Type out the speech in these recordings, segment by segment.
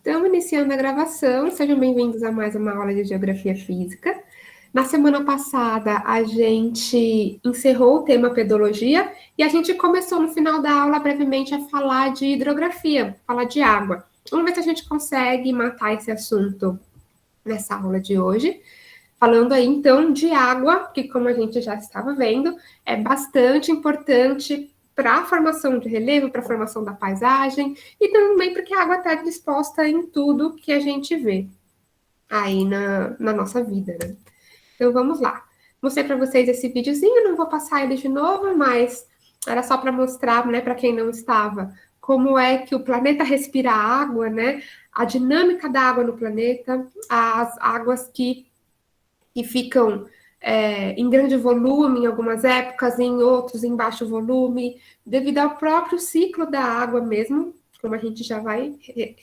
Estamos iniciando a gravação, sejam bem-vindos a mais uma aula de Geografia Física. Na semana passada, a gente encerrou o tema pedologia e a gente começou no final da aula brevemente a falar de hidrografia, falar de água. Vamos ver se a gente consegue matar esse assunto nessa aula de hoje. Falando aí, então, de água, que como a gente já estava vendo, é bastante importante para a formação de relevo, para a formação da paisagem, e também porque a água está disposta em tudo que a gente vê aí na nossa vida, né? Então, vamos lá. Mostrei para vocês esse videozinho, não vou passar ele de novo, mas era só para mostrar, né, para quem não estava, como é que o planeta respira água, né? A dinâmica da água no planeta, as águas que ficam em grande volume em algumas épocas, em outros em baixo volume, devido ao próprio ciclo da água mesmo, como a gente já vai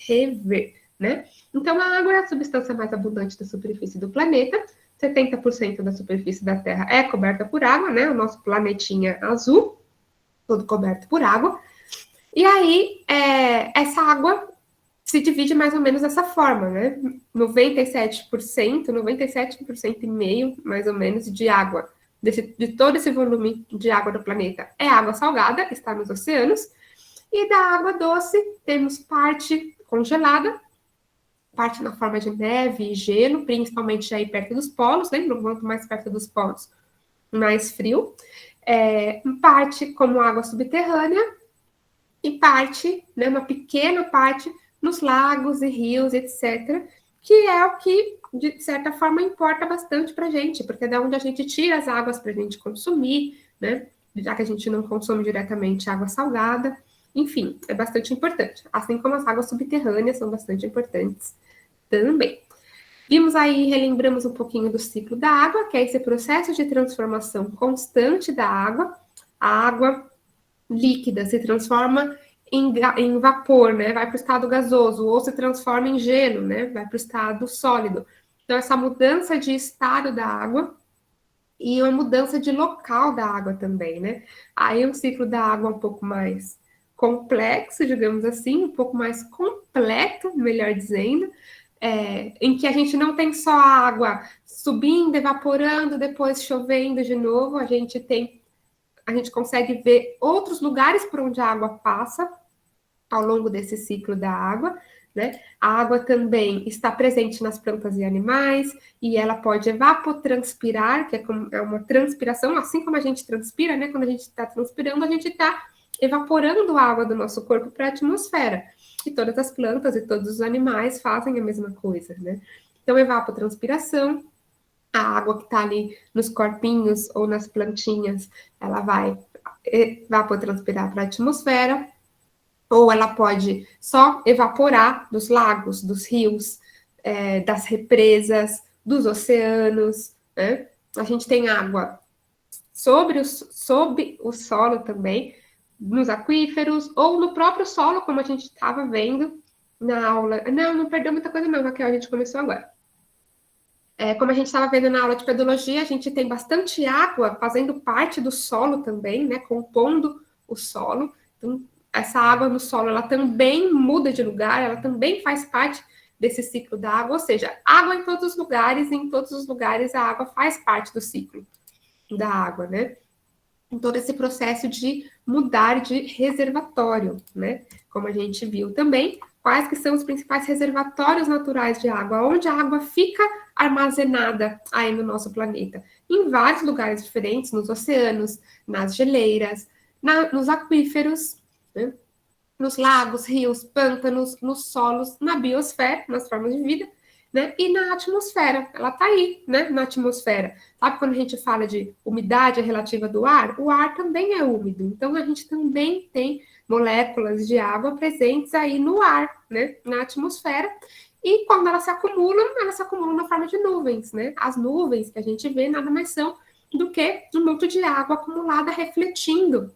rever, né? Então, a água é a substância mais abundante da superfície do planeta. 70% da superfície da Terra é coberta por água, né? O nosso planetinha azul, todo coberto por água. E aí, essa água se divide mais ou menos dessa forma, né? 97% e meio, mais ou menos, de água, de todo esse volume de água do planeta, é água salgada, está nos oceanos, e da água doce temos parte congelada, parte na forma de neve e gelo, principalmente aí perto dos polos, lembra? Quanto mais perto dos polos, mais frio. Parte como água subterrânea, e parte, né, uma pequena parte, nos lagos e rios, etc., que é o que, de certa forma, importa bastante para a gente, porque é da onde a gente tira as águas para a gente consumir, né? Já que a gente não consome diretamente água salgada. Enfim, é bastante importante. Assim como as águas subterrâneas são bastante importantes também. Vimos aí, relembramos um pouquinho do ciclo da água, que é esse processo de transformação constante da água. A água líquida se transforma em vapor, né? Vai para o estado gasoso, ou se transforma em gelo, né? Vai para o estado sólido. Então, essa mudança de estado da água e uma mudança de local da água também, né? Aí um ciclo da água um pouco mais complexo, digamos assim, um pouco mais completo, melhor dizendo, em que a gente não tem só a água subindo, evaporando, depois chovendo de novo, a gente consegue ver outros lugares por onde a água passa ao longo desse ciclo da água, né? A água também está presente nas plantas e animais, e ela pode evapotranspirar, que é uma transpiração, assim como a gente transpira, né? Quando a gente está transpirando, a gente está evaporando a água do nosso corpo para a atmosfera. E todas as plantas e todos os animais fazem a mesma coisa, né? Então, evapotranspiração, a água que está ali nos corpinhos ou nas plantinhas, ela vai evapotranspirar para a atmosfera, ou ela pode só evaporar dos lagos, dos rios, das represas, dos oceanos, né? A gente tem água sob o solo também, nos aquíferos, ou no próprio solo, como a gente estava vendo na aula. Não perdeu muita coisa não, Raquel, a gente começou agora. Como a gente estava vendo na aula de pedologia, a gente tem bastante água fazendo parte do solo também, né, compondo o solo. Então, essa água no solo, ela também muda de lugar, ela também faz parte desse ciclo da água, ou seja, água em todos os lugares, e em todos os lugares a água faz parte do ciclo da água, né? Em todo esse processo de mudar de reservatório, né? Como a gente viu também, quais que são os principais reservatórios naturais de água, onde a água fica armazenada aí no nosso planeta. Em vários lugares diferentes, nos oceanos, nas geleiras, nos aquíferos, né? Nos lagos, rios, pântanos, nos solos, na biosfera, nas formas de vida, né? E na atmosfera, ela está aí, né? Na atmosfera. Sabe quando a gente fala de umidade relativa do ar? O ar também é úmido, então a gente também tem moléculas de água presentes aí no ar, né? Na atmosfera. E quando elas se acumulam na forma de nuvens, né? As nuvens que a gente vê nada mais são do que um monte de água acumulada refletindo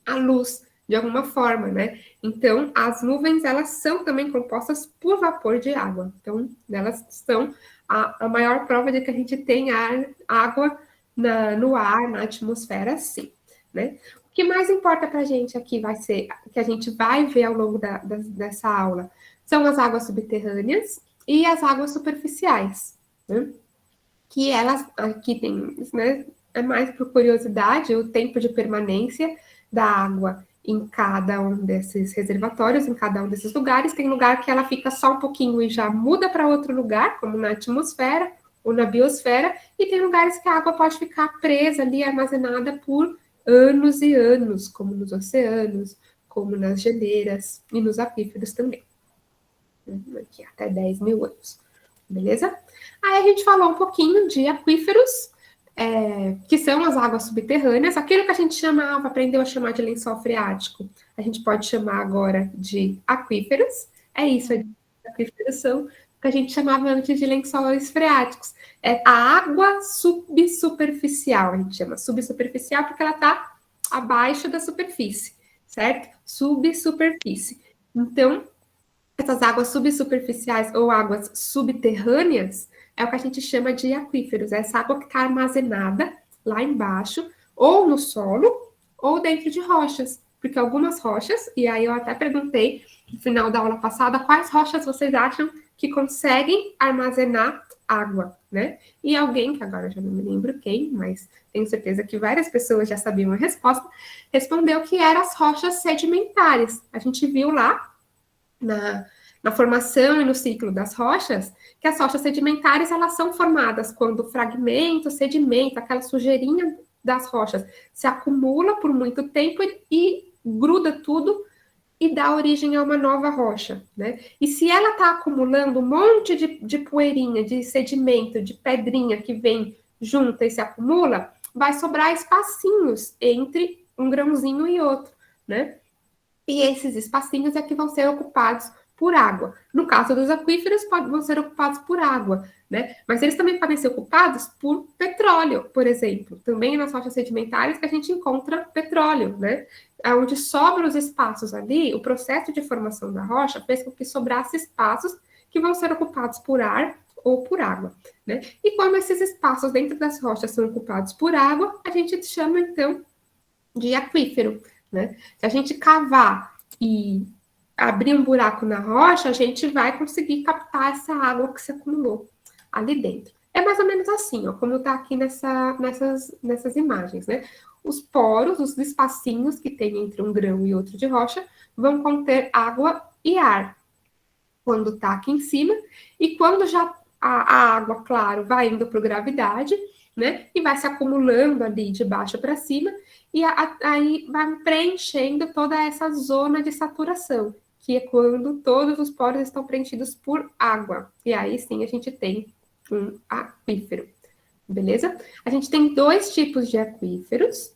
a luz de alguma forma, né? Então, as nuvens, elas são também compostas por vapor de água. Então, elas são a maior prova de que a gente tem água no ar, na atmosfera, sim, né? que mais importa para a gente aqui vai ser, que a gente vai ver ao longo dessa aula, são as águas subterrâneas e as águas superficiais, né? Que elas, aqui tem, né, é mais por curiosidade, o tempo de permanência da água em cada um desses reservatórios, em cada um desses lugares. Tem lugar que ela fica só um pouquinho e já muda para outro lugar, como na atmosfera ou na biosfera, e tem lugares que a água pode ficar presa ali, armazenada por anos e anos, como nos oceanos, como nas geleiras e nos aquíferos também. Aqui, até 10 mil anos. Beleza? Aí a gente falou um pouquinho de aquíferos, que são as águas subterrâneas, aquilo que a gente chamava, aprendeu a chamar de lençol freático, a gente pode chamar agora de aquíferos. É isso, aquíferos são o que a gente chamava antes de lençóis freáticos. É a água subsuperficial, a gente chama subsuperficial porque ela está abaixo da superfície, certo? Subsuperfície. Então, essas águas subsuperficiais ou águas subterrâneas é o que a gente chama de aquíferos. É essa água que está armazenada lá embaixo, ou no solo, ou dentro de rochas. Porque algumas rochas, e aí eu até perguntei no final da aula passada, quais rochas vocês acham que conseguem armazenar água, né? E alguém, que agora eu já não me lembro quem, mas tenho certeza que várias pessoas já sabiam a resposta, respondeu que eram as rochas sedimentares. A gente viu lá na formação e no ciclo das rochas, que as rochas sedimentares elas são formadas quando o fragmento, sedimento, aquela sujeirinha das rochas se acumula por muito tempo e gruda tudo e dá origem a uma nova rocha, né? E se ela está acumulando um monte de poeirinha, de sedimento, de pedrinha que vem junta e se acumula, vai sobrar espacinhos entre um grãozinho e outro, né? E esses espacinhos é que vão ser ocupados por água. No caso dos aquíferos, vão ser ocupados por água, né? Mas eles também podem ser ocupados por petróleo, por exemplo. Também nas rochas sedimentares que a gente encontra petróleo, né? Onde sobram os espaços ali, o processo de formação da rocha fez com que sobrasse espaços que vão ser ocupados por ar ou por água, né? E quando esses espaços dentro das rochas são ocupados por água, a gente chama, então, de aquífero, né? Se a gente cavar e abrir um buraco na rocha, a gente vai conseguir captar essa água que se acumulou ali dentro. É mais ou menos assim, ó, como está aqui nessas imagens, né? Os poros, os espacinhos que tem entre um grão e outro de rocha, vão conter água e ar quando está aqui em cima, e quando já a água, claro, vai indo para gravidade, né? E vai se acumulando ali de baixo para cima, e aí vai preenchendo toda essa zona de saturação, que é quando todos os poros estão preenchidos por água. E aí sim a gente tem um aquífero, beleza? A gente tem dois tipos de aquíferos,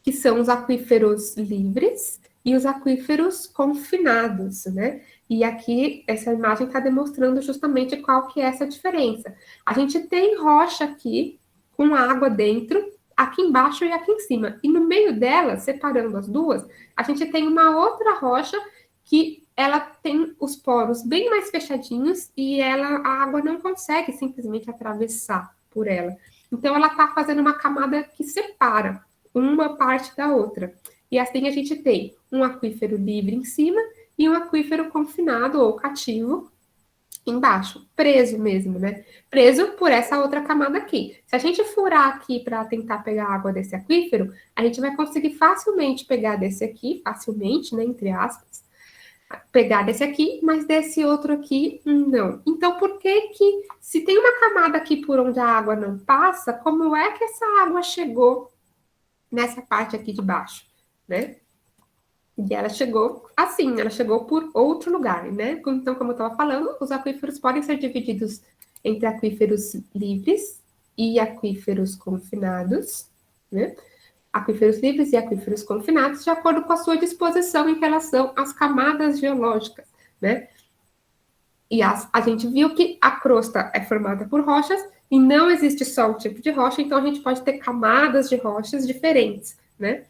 que são os aquíferos livres e os aquíferos confinados, né? E aqui, essa imagem está demonstrando justamente qual que é essa diferença. A gente tem rocha aqui, com água dentro, aqui embaixo e aqui em cima. E no meio dela, separando as duas, a gente tem uma outra rocha que ela tem os poros bem mais fechadinhos e a água não consegue simplesmente atravessar por ela. Então, ela está fazendo uma camada que separa uma parte da outra. E assim a gente tem um aquífero livre em cima e um aquífero confinado ou cativo embaixo, preso mesmo, né? Preso por essa outra camada aqui. Se a gente furar aqui para tentar pegar água desse aquífero, a gente vai conseguir facilmente pegar desse aqui, facilmente, né, entre aspas, pegar desse aqui, mas desse outro aqui, não. Então, por que se tem uma camada aqui por onde a água não passa, como é que essa água chegou nessa parte aqui de baixo, né? E ela chegou assim, ela chegou por outro lugar, né? Então, como eu estava falando, os aquíferos podem ser divididos entre aquíferos livres e aquíferos confinados, né? Aquíferos livres e aquíferos confinados, de acordo com a sua disposição em relação às camadas geológicas, né? E a gente viu que a crosta é formada por rochas e não existe só um tipo de rocha, então a gente pode ter camadas de rochas diferentes, né?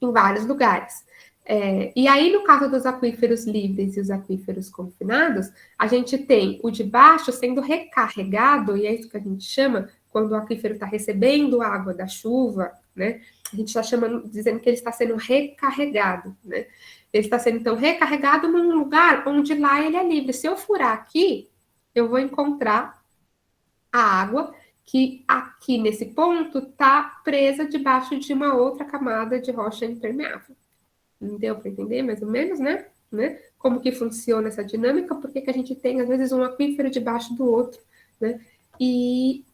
Em vários lugares. E aí, no caso dos aquíferos livres e os aquíferos confinados, a gente tem o de baixo sendo recarregado, e é isso que a gente chama, quando o aquífero está recebendo água da chuva né? A gente está dizendo que ele está sendo recarregado, né? Ele está sendo, então, recarregado num lugar onde lá ele é livre. Se eu furar aqui, eu vou encontrar a água que aqui nesse ponto está presa debaixo de uma outra camada de rocha impermeável. Não deu para entender mais ou menos, né? Como que funciona essa dinâmica, porque que a gente tem, às vezes, um aquífero debaixo do outro, né? E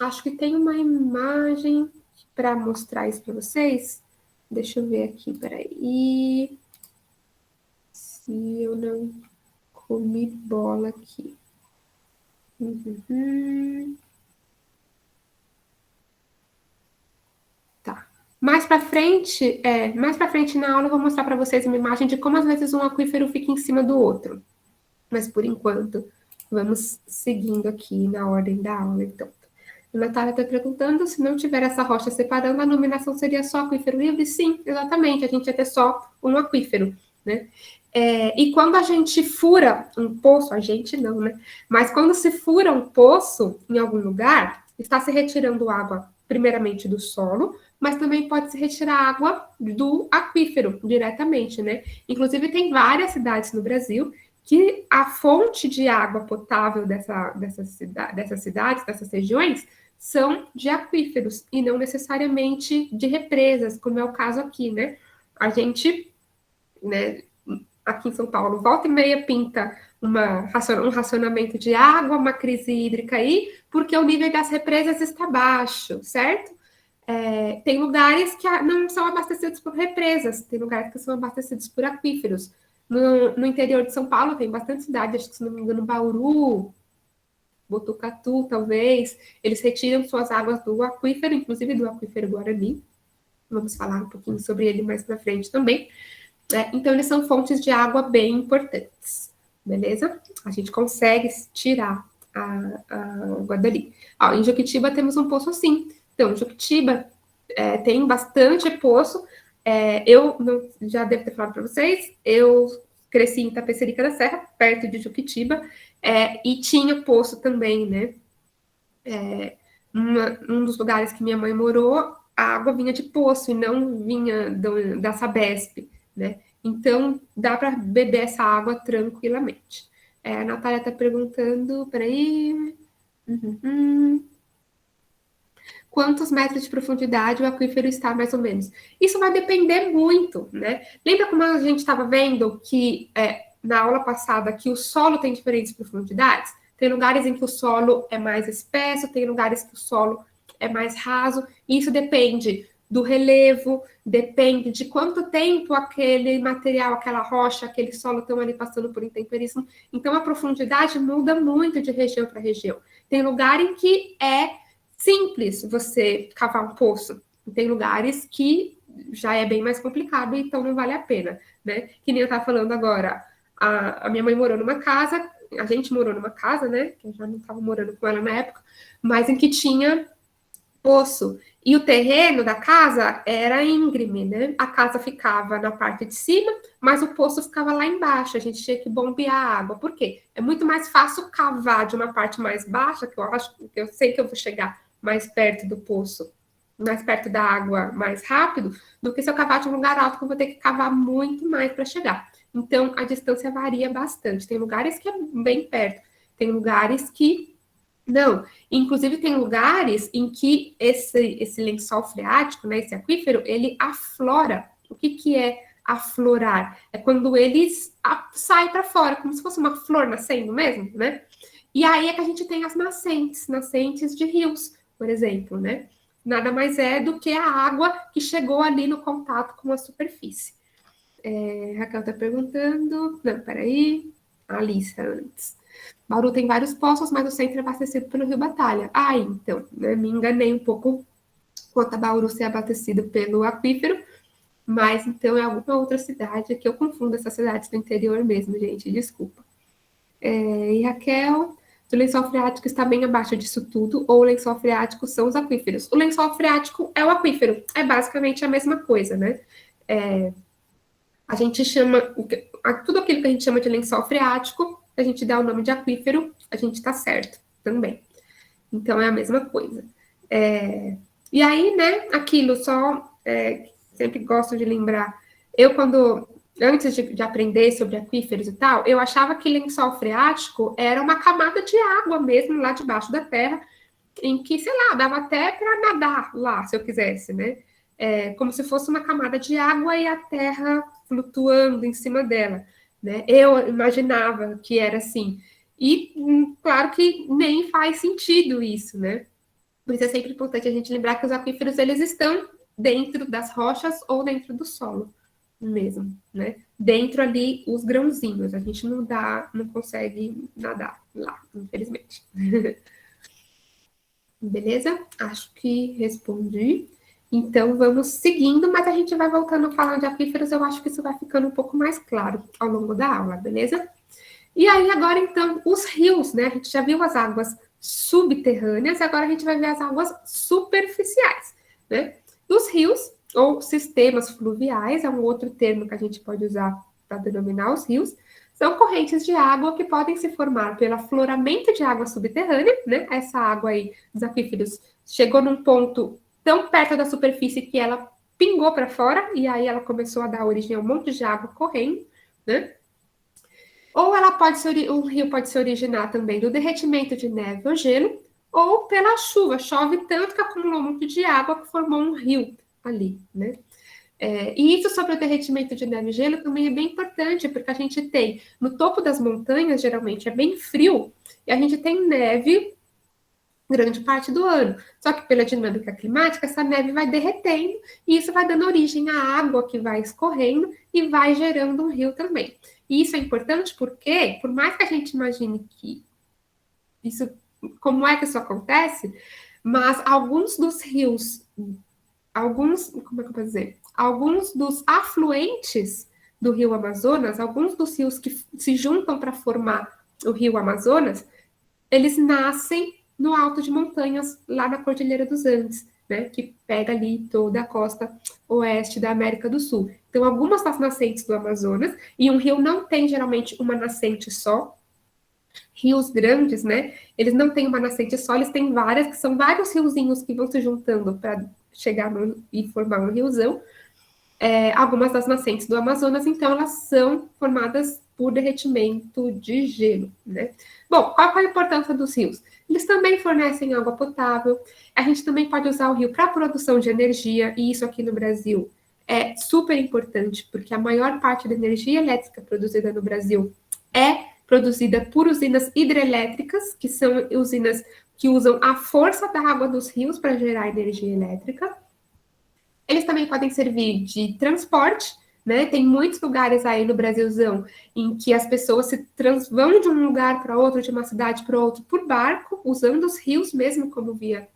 acho que tem uma imagem para mostrar isso para vocês. Deixa eu ver aqui, peraí. Se eu não comi bola aqui. Tá. Mais para frente na aula eu vou mostrar para vocês uma imagem de como às vezes um aquífero fica em cima do outro. Mas por enquanto, vamos seguindo aqui na ordem da aula, então. A Natália está perguntando se não tiver essa rocha separando, a nominação seria só aquífero livre? Sim, exatamente. A gente ia ter só um aquífero, né? E quando a gente fura um poço, a gente não, né? Mas quando se fura um poço em algum lugar, está se retirando água, primeiramente do solo, mas também pode se retirar água do aquífero diretamente, né? Inclusive, tem várias cidades no Brasil que a fonte de água potável dessas cidades, dessas regiões, são de aquíferos e não necessariamente de represas, como é o caso aqui, né? A gente, né, aqui em São Paulo, volta e meia pinta um racionamento de água, uma crise hídrica aí, porque o nível das represas está baixo, certo? Tem lugares que não são abastecidos por represas, tem lugares que são abastecidos por aquíferos. No interior de São Paulo tem bastante cidade, acho que se não me engano, Bauru, Botucatu, talvez, eles retiram suas águas do aquífero, inclusive do aquífero Guarani. Vamos falar um pouquinho sobre ele mais para frente também. Então, eles são fontes de água bem importantes, beleza? A gente consegue tirar a água dali. Em Juquitiba temos um poço assim. Então, Juquitiba tem bastante poço. Eu já devo ter falado para vocês, eu cresci em Tapecerica da Serra, perto de Juquitiba, e tinha poço também, né? Um dos lugares que minha mãe morou, a água vinha de poço e não vinha da Sabesp, né? Então, dá para beber essa água tranquilamente. A Natália está perguntando, peraí. Quantos metros de profundidade o aquífero está, mais ou menos? Isso vai depender muito, né? Lembra como a gente estava vendo que na aula passada que o solo tem diferentes profundidades? Tem lugares em que o solo é mais espesso, tem lugares que o solo é mais raso. Isso depende do relevo, depende de quanto tempo aquele material, aquela rocha, aquele solo estão ali passando por intemperismo. Então, a profundidade muda muito de região para região. Tem lugar em que é simples você cavar um poço. Tem lugares que já é bem mais complicado, então não vale a pena, né? Que nem eu estava falando agora, a minha mãe morou numa casa, a gente morou numa casa, né? Que eu já não estava morando com ela na época, mas em que tinha poço. E o terreno da casa era íngreme, né? A casa ficava na parte de cima, mas o poço ficava lá embaixo. A gente tinha que bombear a água. Por quê? É muito mais fácil cavar de uma parte mais baixa, que eu sei que eu vou chegar mais perto do poço, mais perto da água mais rápido, do que se eu cavar de um lugar alto, que eu vou ter que cavar muito mais para chegar. Então, a distância varia bastante. Tem lugares que é bem perto, tem lugares que não. Inclusive, tem lugares em que esse lençol freático, né, esse aquífero, ele aflora. O que é aflorar? É quando ele sai para fora, como se fosse uma flor nascendo mesmo, né? E aí é que a gente tem as nascentes de rios, por exemplo, né? Nada mais é do que a água que chegou ali no contato com a superfície. Raquel está perguntando. Não, peraí. Alissa antes. Bauru tem vários poços, mas o centro é abastecido pelo Rio Batalha. Então, né, me enganei um pouco quanto a Bauru ser abastecido pelo aquífero, mas então é alguma outra cidade que eu confundo essas cidades do interior mesmo, gente, desculpa. E Raquel, o lençol freático está bem abaixo disso tudo, ou o lençol freático são os aquíferos? O lençol freático é o aquífero, é basicamente a mesma coisa, né? A gente chama, tudo aquilo que a gente chama de lençol freático, a gente dá o nome de aquífero, a gente está certo também. Então, é a mesma coisa. E aí, né, aquilo só, sempre gosto de lembrar, eu quando, antes de aprender sobre aquíferos e tal, eu achava que lençol freático era uma camada de água mesmo lá debaixo da terra, em que, sei lá, dava até para nadar lá, se eu quisesse, né? Como se fosse uma camada de água e a terra flutuando em cima dela, né? Eu imaginava que era assim. E, claro que nem faz sentido isso, né? Por isso é sempre importante a gente lembrar que os aquíferos, eles estão dentro das rochas ou dentro do solo mesmo, né? Dentro ali, os grãozinhos. A gente não consegue nadar lá, infelizmente. Beleza? Acho que respondi. Então, vamos seguindo, mas a gente vai voltando a falar de aquíferos. Eu acho que isso vai ficando um pouco mais claro ao longo da aula, beleza? E aí, agora, então, os rios, né? A gente já viu as águas subterrâneas, agora a gente vai ver as águas superficiais, né? Os rios, ou sistemas fluviais, é um outro termo que a gente pode usar para denominar os rios, são correntes de água que podem se formar pelo afloramento de água subterrânea, né? Essa água aí dos aquíferos chegou num ponto tão perto da superfície que ela pingou para fora, e aí ela começou a dar origem a um monte de água correndo, né? Ou ela pode ser, o rio pode se originar também do derretimento de neve ou gelo, ou pela chuva. Chove tanto que acumulou muito de água que formou um rio ali, né? E isso sobre o derretimento de neve e gelo também é bem importante, porque a gente tem no topo das montanhas, geralmente é bem frio, e a gente tem neve grande parte do ano. Só que pela dinâmica climática, essa neve vai derretendo e isso vai dando origem à água que vai escorrendo e vai gerando um rio também. E isso é importante porque, por mais que a gente imagine que isso, como é que isso acontece, mas alguns dos rios, como é que eu posso dizer? Alguns dos afluentes do rio Amazonas, alguns dos rios que se juntam para formar o rio Amazonas, eles nascem no alto de montanhas, lá na Cordilheira dos Andes, né, que pega ali toda a costa oeste da América do Sul. Então, algumas das nascentes do Amazonas, e um rio não tem geralmente uma nascente só, rios grandes, né, eles não têm uma nascente só, eles têm várias, que são vários riozinhos que vão se juntando para chegar e formar um riozão. Algumas das nascentes do Amazonas, então, elas são formadas por derretimento de gelo, né? Bom, qual é a importância dos rios? Eles também fornecem água potável, a gente também pode usar o rio para produção de energia, e isso aqui no Brasil é super importante, porque a maior parte da energia elétrica produzida no Brasil é produzida por usinas hidrelétricas, que são usinas que usam a força da água dos rios para gerar energia elétrica. Eles também podem servir de transporte, né? Tem muitos lugares aí no Brasilzão em que as pessoas vão de um lugar para outro, de uma cidade para outra, por barco, usando os rios mesmo como via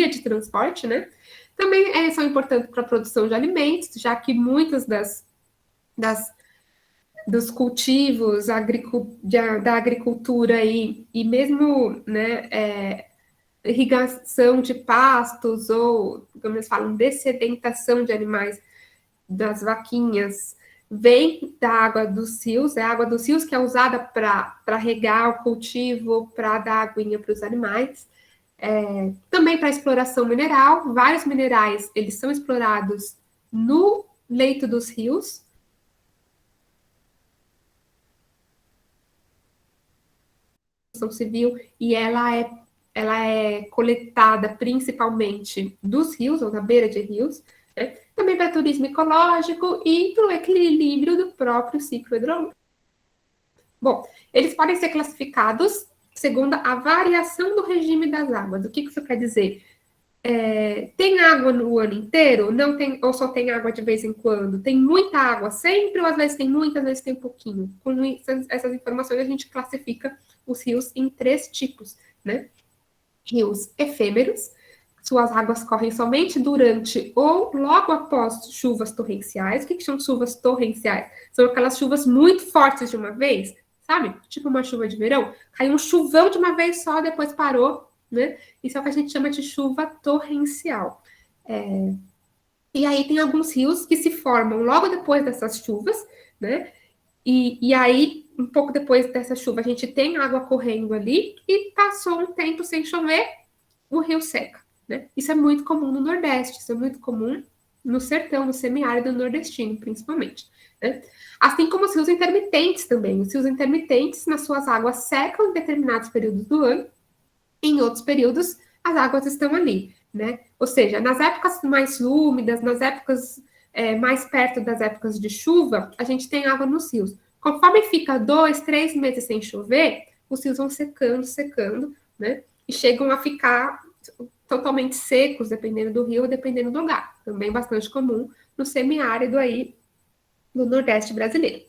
de transporte, né? Também são importantes para a produção de alimentos, já que muitas das dos cultivos da agricultura e mesmo, né, irrigação de pastos ou, como eles falam, dessedentação de animais das vaquinhas, vem da água dos rios, é a água dos rios que é usada para regar o cultivo, para dar aguinha para os animais. Também para exploração mineral, vários minerais, eles são explorados no leito dos rios, construção civil, e ela é coletada principalmente dos rios, ou na beira de rios, né? Também para turismo ecológico e para o equilíbrio do próprio ciclo hidrológico. Bom, eles podem ser classificados segundo a variação do regime das águas. O que isso quer dizer? Tem água no ano inteiro? Não tem, ou só tem água de vez em quando? Tem muita água sempre, ou às vezes tem muita, às vezes tem pouquinho? Com essas informações, a gente classifica os rios em 3 tipos, né? Rios efêmeros, suas águas correm somente durante ou logo após chuvas torrenciais. O que são chuvas torrenciais? São aquelas chuvas muito fortes de uma vez, sabe? Tipo uma chuva de verão. Caiu um chuvão de uma vez só, depois parou, né? Isso é o que a gente chama de chuva torrencial. E aí tem alguns rios que se formam logo depois dessas chuvas, né? E aí, um pouco depois dessa chuva, a gente tem água correndo ali e passou um tempo sem chover, o rio seca, né? Isso é muito comum no Nordeste, isso é muito comum no sertão, no semiárido nordestino, principalmente, né? Assim como os rios intermitentes também. Os rios intermitentes, nas suas águas, secam em determinados períodos do ano, em outros períodos, as águas estão ali, né? Ou seja, nas épocas mais úmidas, nas épocas mais perto das épocas de chuva, a gente tem água nos rios. Conforme fica 2, 3 meses sem chover, os rios vão secando, secando, né? E chegam a ficar totalmente secos, dependendo do rio, dependendo do lugar. Também bastante comum no semiárido aí do Nordeste brasileiro.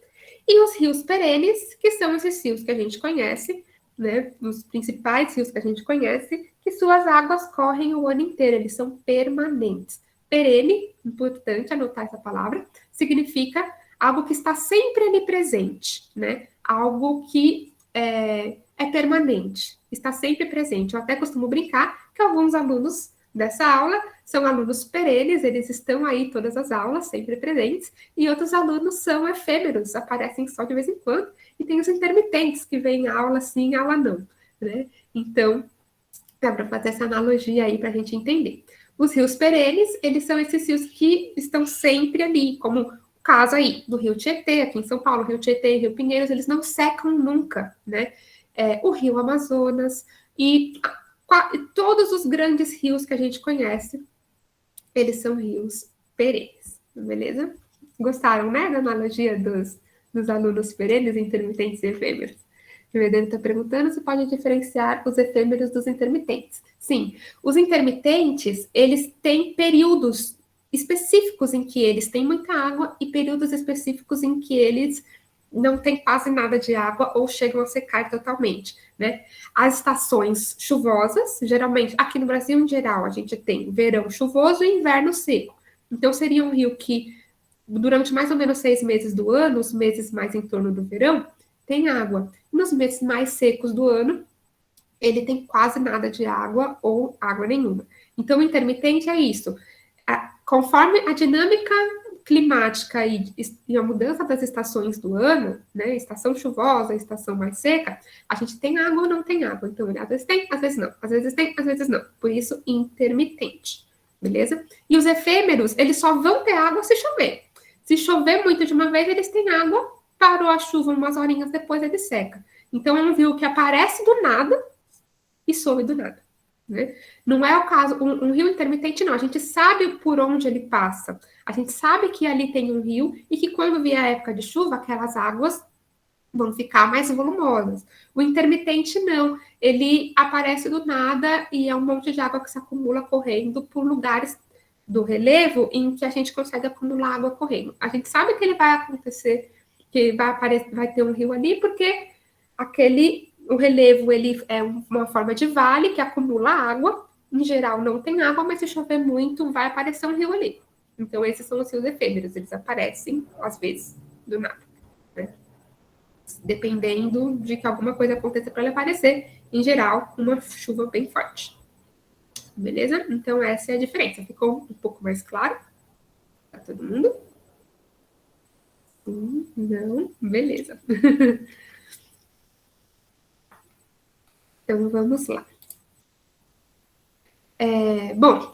E os rios perenes, que são esses rios que a gente conhece, né, os principais rios que a gente conhece, que suas águas correm o ano inteiro, eles são permanentes. Perene, importante anotar essa palavra, significa algo que está sempre ali presente, né? Algo que é permanente, está sempre presente. Eu até costumo brincar que alguns alunos dessa aula são alunos perenes, eles estão aí todas as aulas, sempre presentes, e outros alunos são efêmeros, aparecem só de vez em quando, e tem os intermitentes, que vêm aula sim, aula não, né? Então, dá para fazer essa analogia aí para a gente entender. Os rios perenes, eles são esses rios que estão sempre ali, como o caso aí do Rio Tietê, aqui em São Paulo, Rio Tietê e Rio Pinheiros, eles não secam nunca, né? O Rio Amazonas e todos os grandes rios que a gente conhece, eles são rios perenes, beleza? Gostaram, né, da analogia dos alunos perenes, intermitentes e efêmeros? O Vedano está perguntando se pode diferenciar os efêmeros dos intermitentes. Sim, os intermitentes, eles têm períodos específicos em que eles têm muita água e períodos específicos em que eles não têm quase nada de água ou chegam a secar totalmente, né? As estações chuvosas, geralmente, aqui no Brasil em geral, a gente tem verão chuvoso e inverno seco. Então, seria um rio que, durante mais ou menos 6 meses do ano, os meses mais em torno do verão, tem água. Nos meses mais secos do ano, ele tem quase nada de água ou água nenhuma. Então, o intermitente é isso. Conforme a dinâmica climática e a mudança das estações do ano, né, estação chuvosa, estação mais seca, a gente tem água ou não tem água. Então, ele às vezes tem, às vezes não. Às vezes tem, às vezes não. Por isso, intermitente. Beleza? E os efêmeros, eles só vão ter água se chover. Se chover muito de uma vez, eles têm água, parou a chuva umas horinhas depois, ele seca. Então, é um rio que aparece do nada e some do nada. Né? Não é o caso, um rio intermitente não, a gente sabe por onde ele passa, a gente sabe que ali tem um rio e que quando vier a época de chuva, aquelas águas vão ficar mais volumosas. O intermitente não, ele aparece do nada e é um monte de água que se acumula correndo por lugares do relevo em que a gente consegue acumular água correndo. A gente sabe que ele vai acontecer, que vai ter um rio ali, porque o relevo ele é uma forma de vale que acumula água. Em geral não tem água, mas se chover muito vai aparecer um rio ali. Então esses são os rios efêmeros, eles aparecem às vezes do nada, né? Dependendo de que alguma coisa aconteça para ele aparecer, em geral uma chuva bem forte. Beleza? Então essa é a diferença. Ficou um pouco mais claro para todo mundo? Sim, não, beleza. Então vamos lá. Bom,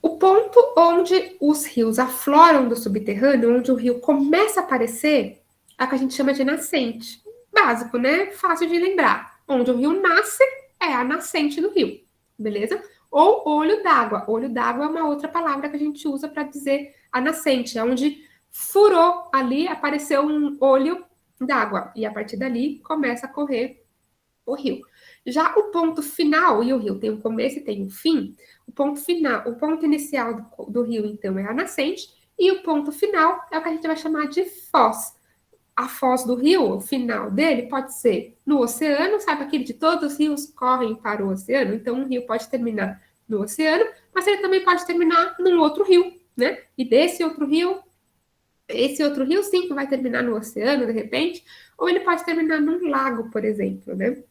o ponto onde os rios afloram do subterrâneo, onde o rio começa a aparecer, é o que a gente chama de nascente. Básico, né? Fácil de lembrar. Onde o rio nasce é a nascente do rio, beleza? Ou olho d'água. Olho d'água é uma outra palavra que a gente usa para dizer a nascente, é onde furou ali, apareceu um olho d'água. E a partir dali começa a correr o rio. Já o ponto final, e o rio tem um começo e tem um fim, o ponto final, o ponto inicial do rio, então, é a nascente, e o ponto final é o que a gente vai chamar de foz. A foz do rio, o final dele, pode ser no oceano, sabe aquele de todos os rios correm para o oceano? Então, um rio pode terminar no oceano, mas ele também pode terminar num outro rio, né? E desse outro rio, esse outro rio sim que vai terminar no oceano, de repente, ou ele pode terminar num lago, por exemplo, né?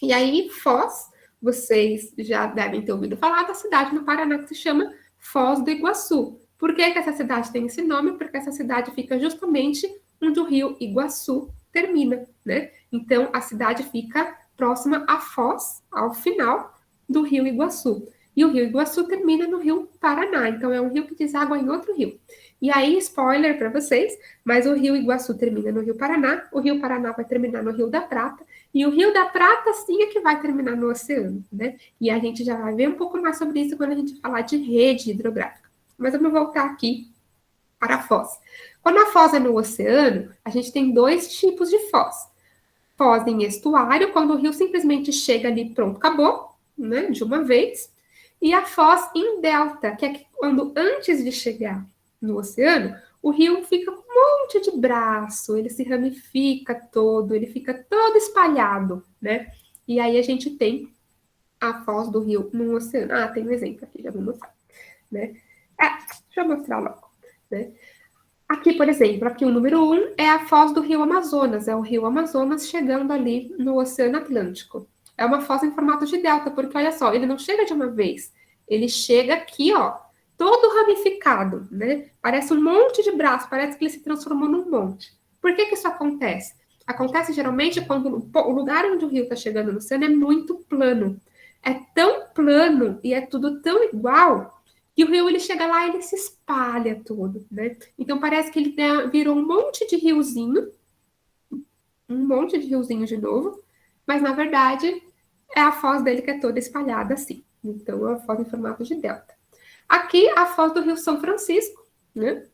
E aí, Foz, vocês já devem ter ouvido falar da cidade no Paraná que se chama Foz do Iguaçu. Por que essa cidade tem esse nome? Porque essa cidade fica justamente onde o rio Iguaçu termina, né? Então, a cidade fica próxima à Foz, ao final do rio Iguaçu. E o Rio Iguaçu termina no Rio Paraná, então é um rio que deságua em outro rio. E aí, spoiler para vocês, mas o Rio Iguaçu termina no Rio Paraná, o Rio Paraná vai terminar no Rio da Prata, e o Rio da Prata sim é que vai terminar no oceano, né? E a gente já vai ver um pouco mais sobre isso quando a gente falar de rede hidrográfica. Mas vamos voltar aqui para a foz. Quando a foz é no oceano, a gente tem dois tipos de foz. Foz em estuário, quando o rio simplesmente chega ali, pronto, acabou, né, de uma vez. E a foz em delta, que é quando antes de chegar no oceano, o rio fica com um monte de braço, ele se ramifica todo, ele fica todo espalhado, né? E aí a gente tem a foz do rio no oceano. Ah, tem um exemplo aqui, já vou mostrar, né? Deixa eu mostrar logo, né? Aqui, por exemplo, aqui o número 1 é a foz do Rio Amazonas, é o Rio Amazonas chegando ali no Oceano Atlântico. É uma foz em formato de delta, porque olha só, ele não chega de uma vez, ele chega aqui, ó, todo ramificado, né? Parece um monte de braço, parece que ele se transformou num monte. Por que que isso acontece? Acontece geralmente quando o lugar onde o rio está chegando no oceano é muito plano. É tão plano e é tudo tão igual que o rio ele chega lá e ele se espalha todo, né? Então parece que ele virou um monte de riozinho de novo, mas na verdade é a foz dele que é toda espalhada assim. Então é a foz em formato de delta. Aqui a foz do Rio São Francisco, né?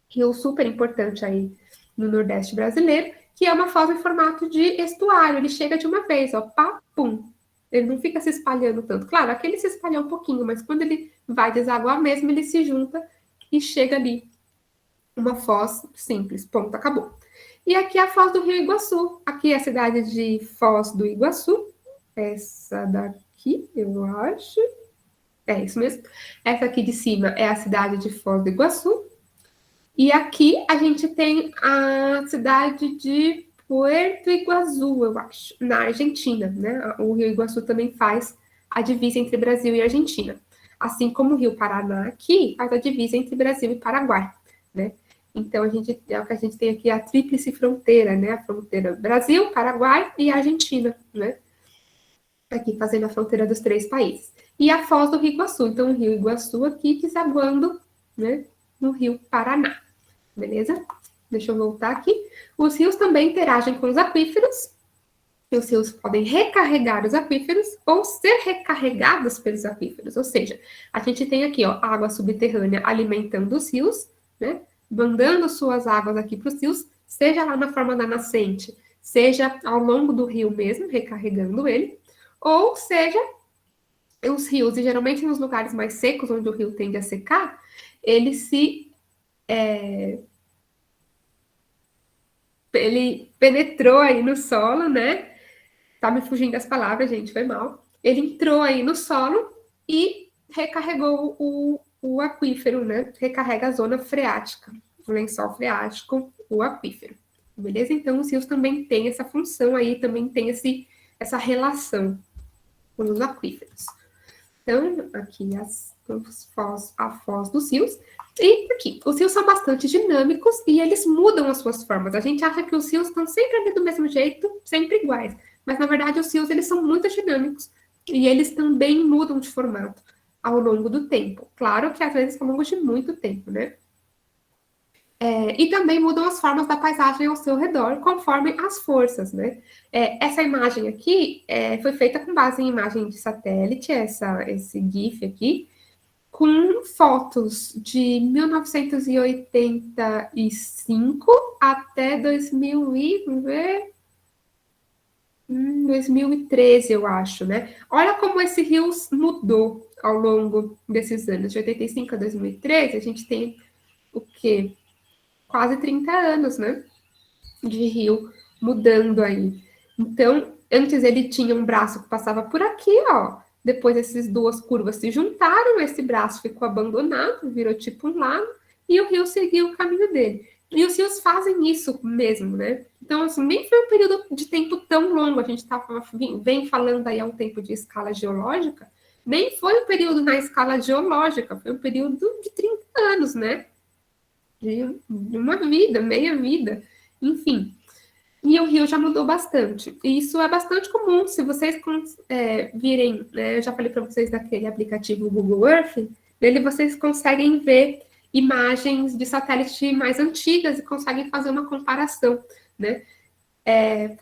Rio super importante aí no Nordeste brasileiro, que é uma foz em formato de estuário. Ele chega de uma vez, ó, pá, pum. Ele não fica se espalhando tanto. Claro, aqui ele se espalha um pouquinho, mas quando ele vai desaguar mesmo, ele se junta e chega ali. Uma foz simples, ponto, acabou. E aqui é a foz do Rio Iguaçu. Aqui é a cidade de Foz do Iguaçu. Essa daqui, eu acho. É isso mesmo. Essa aqui de cima é a cidade de Foz do Iguaçu. E aqui a gente tem a cidade de Puerto Iguaçu, eu acho, na Argentina, né? O Rio Iguaçu também faz a divisa entre Brasil e Argentina. Assim como o Rio Paraná aqui faz a divisa entre Brasil e Paraguai, né? Então é o que a gente tem aqui a tríplice fronteira, né? A fronteira Brasil, Paraguai e Argentina, né? Aqui fazendo a fronteira dos três países. E a foz do Rio Iguaçu, então o Rio Iguaçu aqui desaguando, né, no Rio Paraná. Beleza? Deixa eu voltar aqui. Os rios também interagem com os aquíferos. Os rios podem recarregar os aquíferos ou ser recarregados pelos aquíferos. Ou seja, a gente tem aqui, ó, água subterrânea alimentando os rios, né? Mandando suas águas aqui para os rios, seja lá na forma da nascente, seja ao longo do rio mesmo, recarregando ele, ou seja, os rios, e geralmente nos lugares mais secos, onde o rio tende a secar, ele penetrou aí no solo, né? Tá me fugindo das palavras, gente, foi mal. Ele entrou aí no solo e recarregou o aquífero, né? Recarrega a zona freática, o lençol freático, o aquífero. Beleza? Então, os rios também têm essa função aí, também tem essa relação com os aquíferos. Então, aqui a foz dos rios. E aqui, os rios são bastante dinâmicos e eles mudam as suas formas. A gente acha que os rios estão sempre ali do mesmo jeito, sempre iguais. Mas, na verdade, os rios eles são muito dinâmicos e eles também mudam de formato ao longo do tempo. Claro que, às vezes, ao longo de muito tempo, né? E também mudam as formas da paisagem ao seu redor, conforme as forças, né? Essa imagem aqui foi feita com base em imagem de satélite, esse GIF aqui, com fotos de 1985 até 2013, eu acho, né? Olha como esse rio mudou ao longo desses anos. De 85 a 2013, a gente tem o quê? Quase 30 anos, né? De rio mudando aí. Então, antes ele tinha um braço que passava por aqui, ó. Depois essas duas curvas se juntaram, esse braço ficou abandonado, virou tipo um lago, e o rio seguiu o caminho dele. E os rios fazem isso mesmo, né? Então, assim, nem foi um período de tempo tão longo, a gente vem falando aí há um tempo de escala geológica, nem foi um período na escala geológica, foi um período de 30 anos, né? De uma vida, meia vida, enfim. E o rio já mudou bastante. E isso é bastante comum. Se vocês virem, né, eu já falei para vocês daquele aplicativo Google Earth, nele vocês conseguem ver imagens de satélite mais antigas e conseguem fazer uma comparação, né?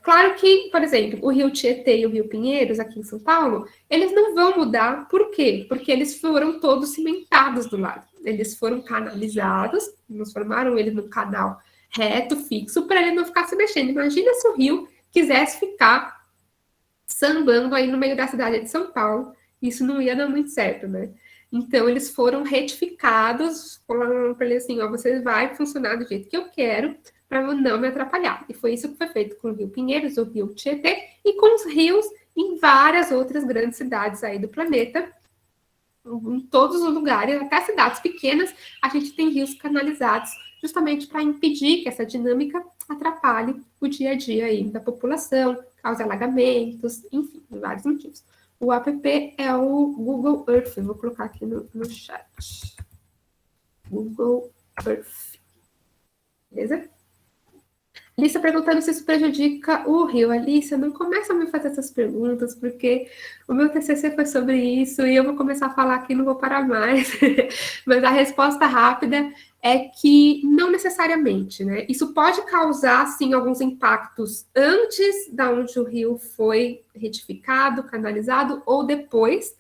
Claro que, por exemplo, o Rio Tietê e o Rio Pinheiros, aqui em São Paulo, eles não vão mudar. Por quê? Porque eles foram todos cimentados do lado. Eles foram canalizados, transformaram ele num canal reto, fixo, para ele não ficar se mexendo. Imagina se o rio quisesse ficar sambando aí no meio da cidade de São Paulo. Isso não ia dar muito certo, né? Então, eles foram retificados, falaram para ele assim, ó, você vai funcionar do jeito que eu quero, para não me atrapalhar. E foi isso que foi feito com o Rio Pinheiros, o Rio Tietê, e com os rios em várias outras grandes cidades aí do planeta. Em todos os lugares, até cidades pequenas, a gente tem rios canalizados, justamente para impedir que essa dinâmica atrapalhe o dia a dia aí da população, cause alagamentos, enfim, vários motivos. O app é o Google Earth, vou colocar aqui no chat. Google Earth. Beleza? Alicia perguntando se isso prejudica o rio. Alicia, não começa a me fazer essas perguntas, porque o meu TCC foi sobre isso e eu vou começar a falar aqui e não vou parar mais. Mas a resposta rápida é que não necessariamente, né? Isso pode causar, sim, alguns impactos antes da onde o rio foi retificado, canalizado ou depois,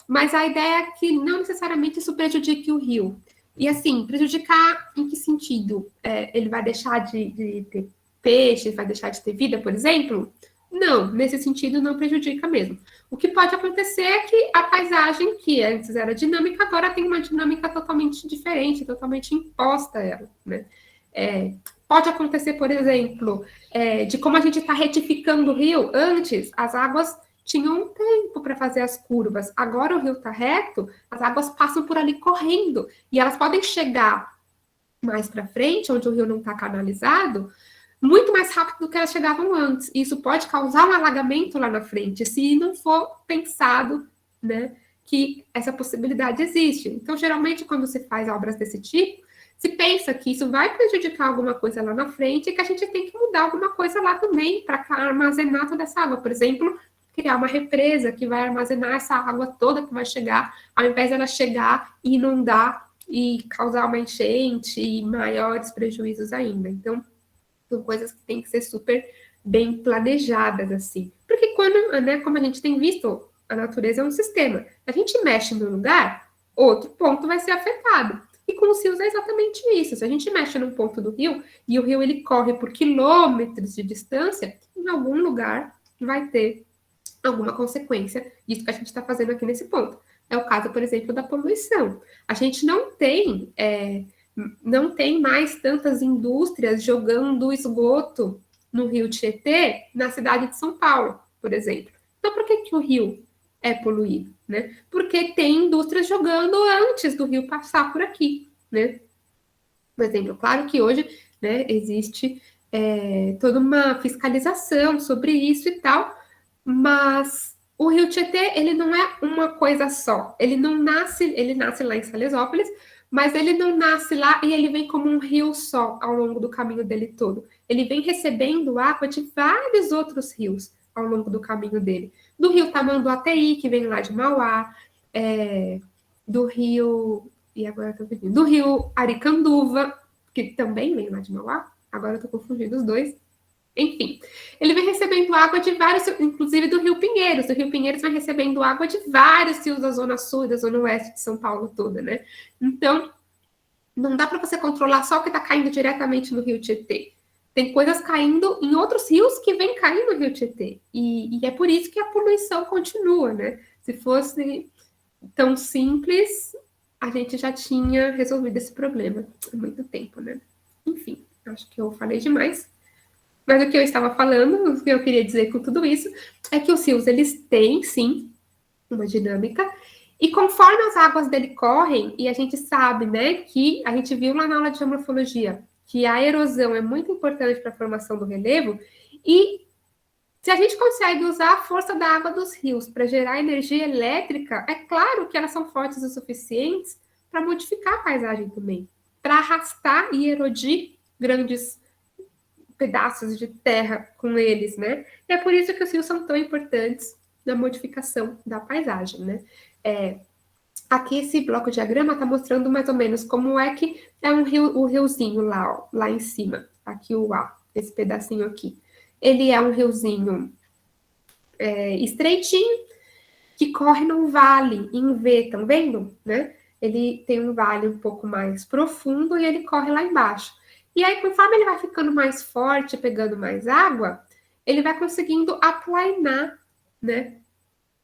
mas a ideia é que não necessariamente isso prejudique o rio. E assim, prejudicar em que sentido? Ele vai deixar de ter peixes, vai deixar de ter vida, por exemplo? Não, nesse sentido não prejudica mesmo. O que pode acontecer é que a paisagem, que antes era dinâmica, agora tem uma dinâmica totalmente diferente, totalmente imposta a ela, né? Pode acontecer, por exemplo, de como a gente está retificando o rio. Antes, as águas tinham um tempo para fazer as curvas. Agora o rio está reto, as águas passam por ali correndo. E elas podem chegar mais para frente, onde o rio não está canalizado, muito mais rápido do que elas chegavam antes. Isso pode causar um alagamento lá na frente, se não for pensado, né, que essa possibilidade existe. Então, geralmente, quando se faz obras desse tipo, se pensa que isso vai prejudicar alguma coisa lá na frente e que a gente tem que mudar alguma coisa lá também para armazenar toda essa água. Por exemplo, criar uma represa que vai armazenar essa água toda que vai chegar, ao invés dela chegar e inundar e causar uma enchente e maiores prejuízos ainda. Então, são coisas que têm que ser super bem planejadas, assim. Porque quando, né, como a gente tem visto, a natureza é um sistema. A gente mexe no lugar, outro ponto vai ser afetado. E com os rios é exatamente isso. Se a gente mexe num ponto do rio, e o rio ele corre por quilômetros de distância, em algum lugar vai ter alguma consequência disso que a gente está fazendo aqui nesse ponto. É o caso, por exemplo, da poluição. A gente não tem mais tantas indústrias jogando esgoto no Rio Tietê, na cidade de São Paulo, por exemplo. Então, por que o rio é poluído? Né? Porque tem indústrias jogando antes do rio passar por aqui. Né? Por exemplo, claro que hoje, né, existe toda uma fiscalização sobre isso e tal, mas o Rio Tietê, ele não é uma coisa só. Ele nasce lá em Salesópolis, mas ele não nasce lá e ele vem como um rio só ao longo do caminho dele todo. Ele vem recebendo água de vários outros rios ao longo do caminho dele. Do rio Tamanduateí, que vem lá de Mauá, do rio... E agora eu tô pedindo. Do rio Aricanduva, que também vem lá de Mauá. Agora eu tô confundindo os dois. Enfim, ele vem recebendo água de vários, inclusive do Rio Pinheiros. O Rio Pinheiros vai recebendo água de vários rios da Zona Sul e da Zona Oeste de São Paulo toda, né? Então, não dá para você controlar só o que está caindo diretamente no Rio Tietê. Tem coisas caindo em outros rios que vêm caindo no Rio Tietê. E é por isso que a poluição continua, né? Se fosse tão simples, a gente já tinha resolvido esse problema há muito tempo, né? Enfim, acho que eu falei demais. Mas o que eu estava falando, o que eu queria dizer com tudo isso, é que os rios, eles têm, sim, uma dinâmica, e conforme as águas dele correm, e a gente sabe, né, que a gente viu lá na aula de geomorfologia, que a erosão é muito importante para a formação do relevo, e se a gente consegue usar a força da água dos rios para gerar energia elétrica, é claro que elas são fortes o suficientes para modificar a paisagem também, para arrastar e erodir grandes pedaços de terra com eles, né? E é por isso que os rios são tão importantes na modificação da paisagem, né? Aqui esse bloco diagrama está mostrando mais ou menos como é que é um rio, o riozinho lá, ó, lá em cima. Aqui o A, esse pedacinho aqui. Ele é um riozinho estreitinho, que corre num vale em V, estão vendo? Né? Ele tem um vale um pouco mais profundo e ele corre lá embaixo. E aí, conforme ele vai ficando mais forte, pegando mais água, ele vai conseguindo aplainar, né,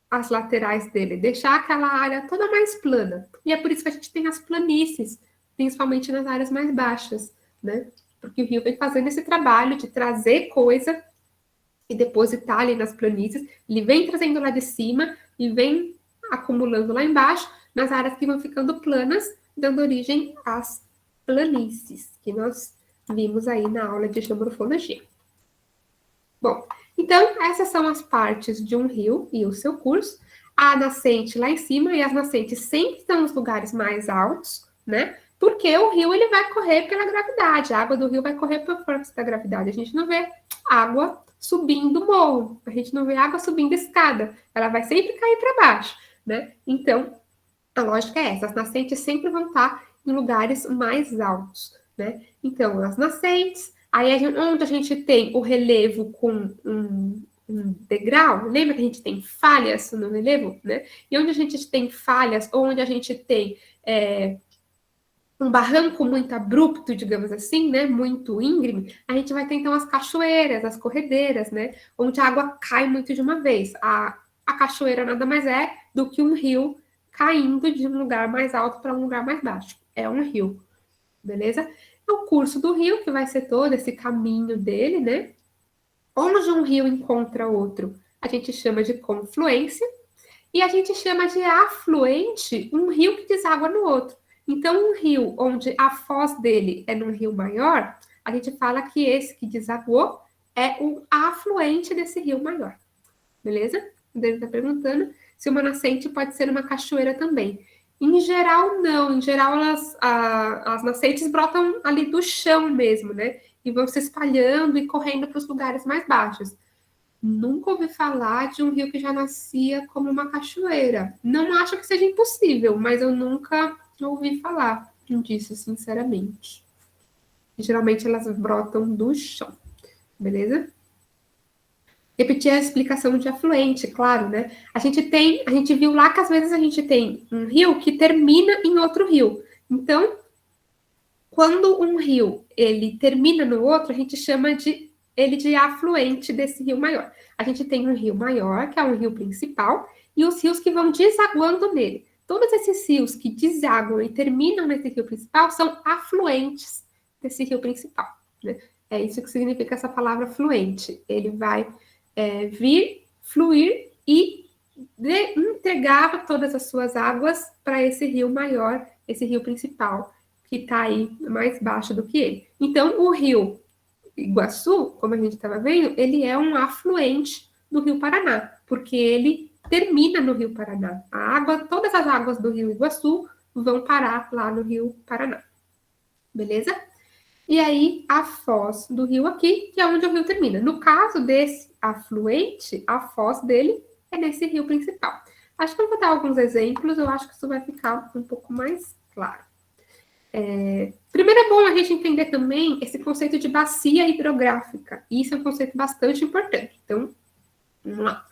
as laterais dele, deixar aquela área toda mais plana. E é por isso que a gente tem as planícies, principalmente nas áreas mais baixas, né? Porque o rio vem fazendo esse trabalho de trazer coisa e depositar ali nas planícies, ele vem trazendo lá de cima e vem acumulando lá embaixo, nas áreas que vão ficando planas, dando origem às planícies, que nós vimos aí na aula de geomorfologia. Bom, então essas são as partes de um rio e o seu curso. A nascente lá em cima, e as nascentes sempre estão nos lugares mais altos, né? Porque o rio ele vai correr pela gravidade, a água do rio vai correr por força da gravidade. A gente não vê água subindo morro, a gente não vê água subindo escada, ela vai sempre cair para baixo, né? Então, a lógica é essa, as nascentes sempre vão estar em lugares mais altos, né? Então, as nascentes, aí onde a gente tem o relevo com um degrau, lembra que a gente tem falhas no relevo, né? E onde a gente tem falhas, ou onde a gente tem um barranco muito abrupto, digamos assim, né, muito íngreme, a gente vai ter então as cachoeiras, as corredeiras, né, onde a água cai muito de uma vez. A cachoeira nada mais é do que um rio caindo de um lugar mais alto para um lugar mais baixo. É um rio, beleza? É o curso do rio, que vai ser todo esse caminho dele, né? Onde um rio encontra outro, a gente chama de confluência, e a gente chama de afluente um rio que deságua no outro. Então, um rio onde a foz dele é num rio maior, a gente fala que esse que desaguou é o afluente desse rio maior. Beleza? Ele está perguntando se uma nascente pode ser uma cachoeira também. Em geral, não. Em geral, as nascentes brotam ali do chão mesmo, né? E vão se espalhando e correndo para os lugares mais baixos. Nunca ouvi falar de um rio que já nascia como uma cachoeira. Não acho que seja impossível, mas eu nunca ouvi falar disso, sinceramente. Geralmente elas brotam do chão, beleza? Repetir a explicação de afluente, claro, né? A gente viu lá que às vezes a gente tem um rio que termina em outro rio. Então, quando um rio ele termina no outro, a gente chama ele de afluente desse rio maior. A gente tem um rio maior, que é um rio principal, e os rios que vão desaguando nele. Todos esses rios que desaguam e terminam nesse rio principal são afluentes desse rio principal, né? É isso que significa essa palavra fluente. Ele vai vir, fluir e entregar todas as suas águas para esse rio maior, esse rio principal, que está aí mais baixo do que ele. Então, o rio Iguaçu, como a gente estava vendo, ele é um afluente do rio Paraná, porque ele termina no rio Paraná. Todas as águas do rio Iguaçu vão parar lá no rio Paraná. Beleza? E aí, a foz do rio aqui, que é onde o rio termina. No caso desse afluente, a foz dele é nesse rio principal. Acho que eu vou dar alguns exemplos, eu acho que isso vai ficar um pouco mais claro. Primeiro é bom a gente entender também esse conceito de bacia hidrográfica. Isso é um conceito bastante importante. Então, vamos lá.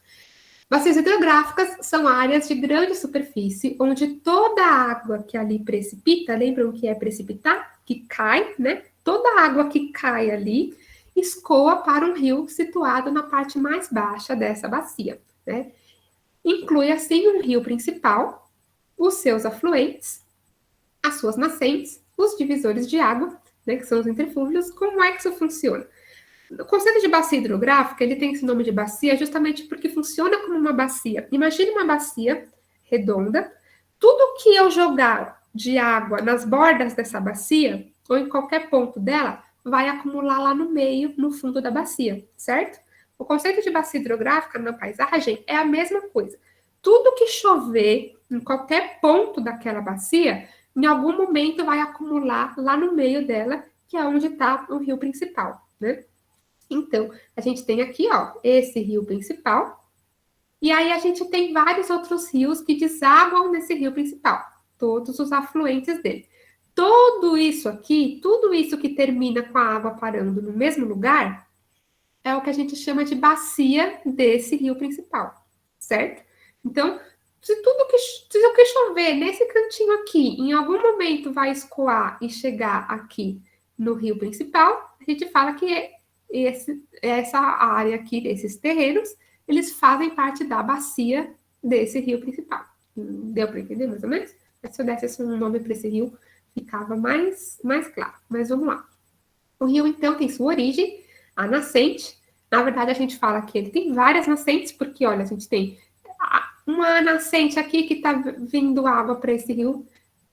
Bacias hidrográficas são áreas de grande superfície onde toda a água que ali precipita, lembram que é precipitar? Que cai, né? Toda a água que cai ali escoa para um rio situado na parte mais baixa dessa bacia, né? Inclui, assim, um rio principal, os seus afluentes, as suas nascentes, os divisores de água, né, que são os interfúvios. Como é que isso funciona? O conceito de bacia hidrográfica, ele tem esse nome de bacia justamente porque funciona como uma bacia. Imagine uma bacia redonda, tudo que eu jogar de água nas bordas dessa bacia, ou em qualquer ponto dela, vai acumular lá no meio, no fundo da bacia, certo? O conceito de bacia hidrográfica na paisagem é a mesma coisa. Tudo que chover em qualquer ponto daquela bacia, em algum momento vai acumular lá no meio dela, que é onde está o rio principal, né? Então, a gente tem aqui, ó, esse rio principal, e aí a gente tem vários outros rios que desaguam nesse rio principal, todos os afluentes dele. Tudo isso aqui, tudo isso que termina com a água parando no mesmo lugar, é o que a gente chama de bacia desse rio principal, certo? Então, se o que chover nesse cantinho aqui, em algum momento vai escoar e chegar aqui no rio principal, a gente fala que essa área aqui, desses terrenos, eles fazem parte da bacia desse rio principal. Deu para entender mais ou menos? Se eu desse um nome para esse rio, ficava mais claro. Mas vamos lá. O rio, então, tem sua origem, a nascente. Na verdade, a gente fala que ele tem várias nascentes, porque, olha, a gente tem uma nascente aqui que está vindo água para esse rio.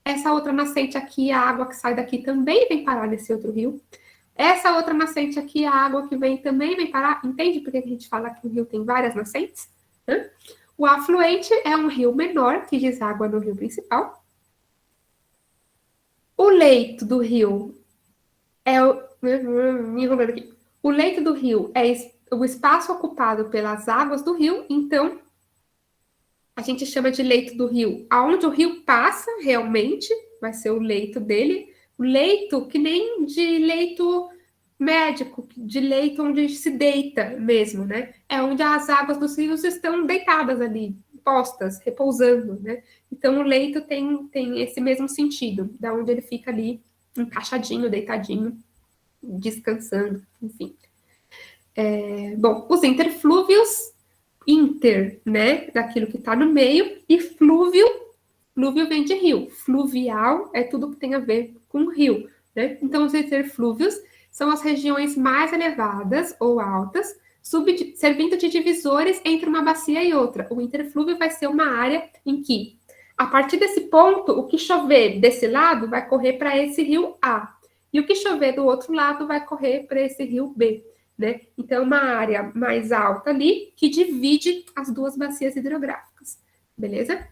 Essa outra nascente aqui, a água que sai daqui também vem parar nesse outro rio. Essa outra nascente aqui, a água que vem também vem parar. Entende por que a gente fala que o rio tem várias nascentes? O afluente é um rio menor que deságua no rio principal. O leito do rio é o. Me enrolando aqui. O leito do rio é o espaço ocupado pelas águas do rio, então a gente chama de leito do rio. Aonde o rio passa realmente vai ser o leito dele. O leito que nem de leito médico, de leito onde se deita mesmo, né? É onde as águas dos rios estão deitadas ali, postas, repousando, né? Então o leito tem esse mesmo sentido, da onde ele fica ali encaixadinho, deitadinho, descansando, enfim. Bom, os interflúvios, inter, né, daquilo que está no meio, e flúvio, flúvio vem de rio, fluvial é tudo que tem a ver com rio, né? Então, os interflúvios são as regiões mais elevadas ou altas, servindo de divisores entre uma bacia e outra. O interflúvio vai ser uma área em que, a partir desse ponto, o que chover desse lado vai correr para esse rio A, e o que chover do outro lado vai correr para esse rio B. Né? Então, uma área mais alta ali que divide as duas bacias hidrográficas, beleza?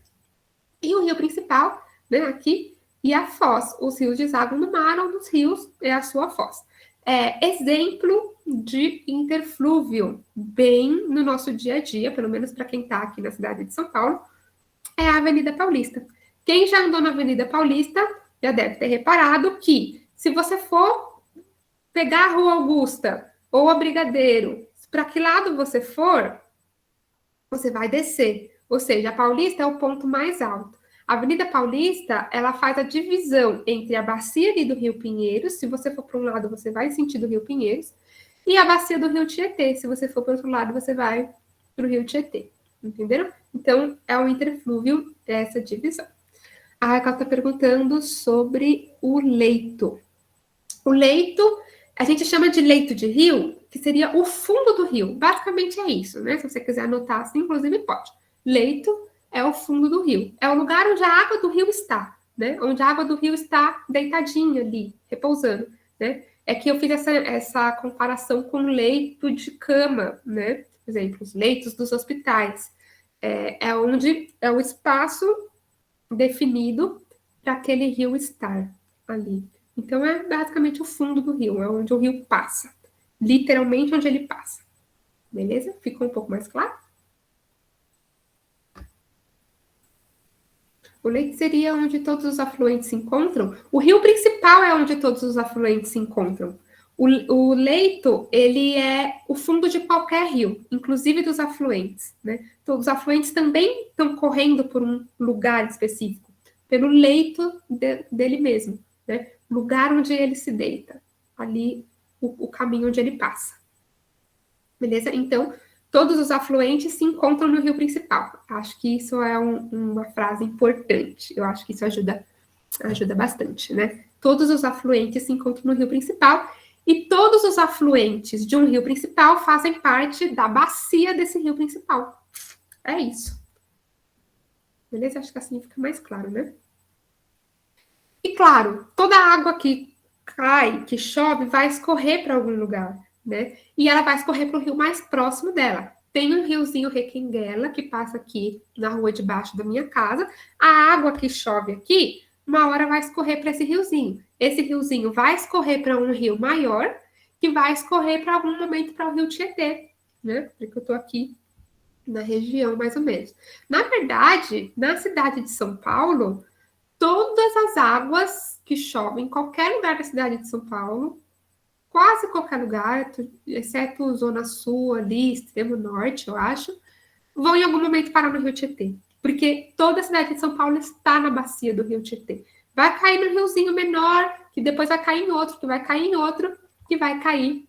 E o rio principal, né, aqui, e a foz. Os rios desaguam no mar, um dos rios é a sua foz. Exemplo de interflúvio, bem no nosso dia a dia, pelo menos para quem está aqui na cidade de São Paulo, é a Avenida Paulista. Quem já andou na Avenida Paulista já deve ter reparado que, se você for pegar a Rua Augusta ou a Brigadeiro, para que lado você for, você vai descer. Ou seja, a Paulista é o ponto mais alto. A Avenida Paulista, ela faz a divisão entre a bacia ali do Rio Pinheiros, se você for para um lado, você vai em sentido Rio Pinheiros, e a bacia do Rio Tietê, se você for para o outro lado, você vai para o Rio Tietê. Entenderam? Então, é o interflúvio, essa divisão. A Raquel está perguntando sobre o leito. O leito, a gente chama de leito de rio, que seria o fundo do rio. Basicamente é isso, né? Se você quiser anotar assim, inclusive pode. Leito é o fundo do rio. É o lugar onde a água do rio está, né? Onde a água do rio está deitadinha ali, repousando, né? É que eu fiz essa comparação com leito de cama, né? Por exemplo, os leitos dos hospitais. Onde é o espaço definido para aquele rio estar ali. Então, é basicamente o fundo do rio, é onde o rio passa. Literalmente onde ele passa. Beleza? Ficou um pouco mais claro? O leito seria onde todos os afluentes se encontram. O rio principal é onde todos os afluentes se encontram. O leito, ele é o fundo de qualquer rio, inclusive dos afluentes, né? Então, os afluentes também estão correndo por um lugar específico, pelo leito dele mesmo, né? Lugar onde ele se deita, ali o caminho onde ele passa. Beleza? Então, todos os afluentes se encontram no rio principal. Acho que isso é uma frase importante. Eu acho que isso ajuda bastante, né? Todos os afluentes se encontram no rio principal e todos os afluentes de um rio principal fazem parte da bacia desse rio principal. É isso. Beleza? Acho que assim fica mais claro, né? E claro, toda a água que cai, que chove, vai escorrer para algum lugar, né? E ela vai escorrer para o rio mais próximo dela. Tem um riozinho Requenguela que passa aqui na rua de baixo da minha casa. A água que chove aqui, uma hora vai escorrer para esse riozinho. Esse riozinho vai escorrer para um rio maior que vai escorrer para algum momento para o rio Tietê, né? Porque eu estou aqui na região, mais ou menos. Na verdade, na cidade de São Paulo, todas as águas que chovem em qualquer lugar da cidade de São Paulo, quase qualquer lugar, exceto Zona Sul ali, extremo norte, eu acho, vão em algum momento parar no Rio Tietê. Porque toda a cidade de São Paulo está na bacia do Rio Tietê. Vai cair no riozinho menor, que depois vai cair em outro, que vai cair em outro, que vai cair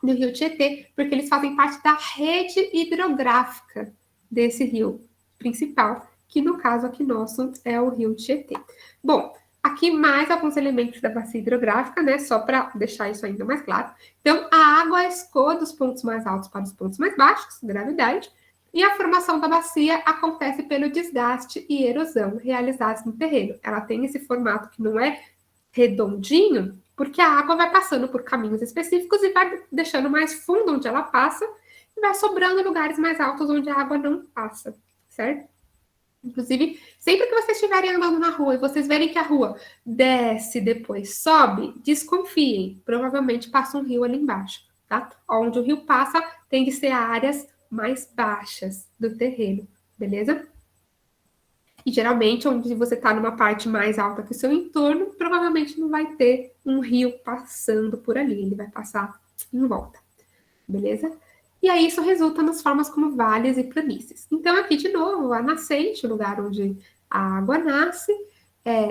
no Rio Tietê, porque eles fazem parte da rede hidrográfica desse rio principal, que no caso aqui nosso é o Rio Tietê. Bom, aqui mais alguns elementos da bacia hidrográfica, né? Só para deixar isso ainda mais claro. Então, a água escoa dos pontos mais altos para os pontos mais baixos, gravidade, e a formação da bacia acontece pelo desgaste e erosão realizados no terreno. Ela tem esse formato que não é redondinho, porque a água vai passando por caminhos específicos e vai deixando mais fundo onde ela passa e vai sobrando lugares mais altos onde a água não passa, certo? Inclusive, sempre que vocês estiverem andando na rua e vocês verem que a rua desce, depois sobe, desconfiem. Provavelmente passa um rio ali embaixo, tá? Onde o rio passa tem que ser áreas mais baixas do terreno, beleza? E geralmente, onde você está numa parte mais alta que o seu entorno, provavelmente não vai ter um rio passando por ali, ele vai passar em volta, beleza? E aí isso resulta nas formas como vales e planícies. Então, aqui de novo, a nascente, o lugar onde a água nasce,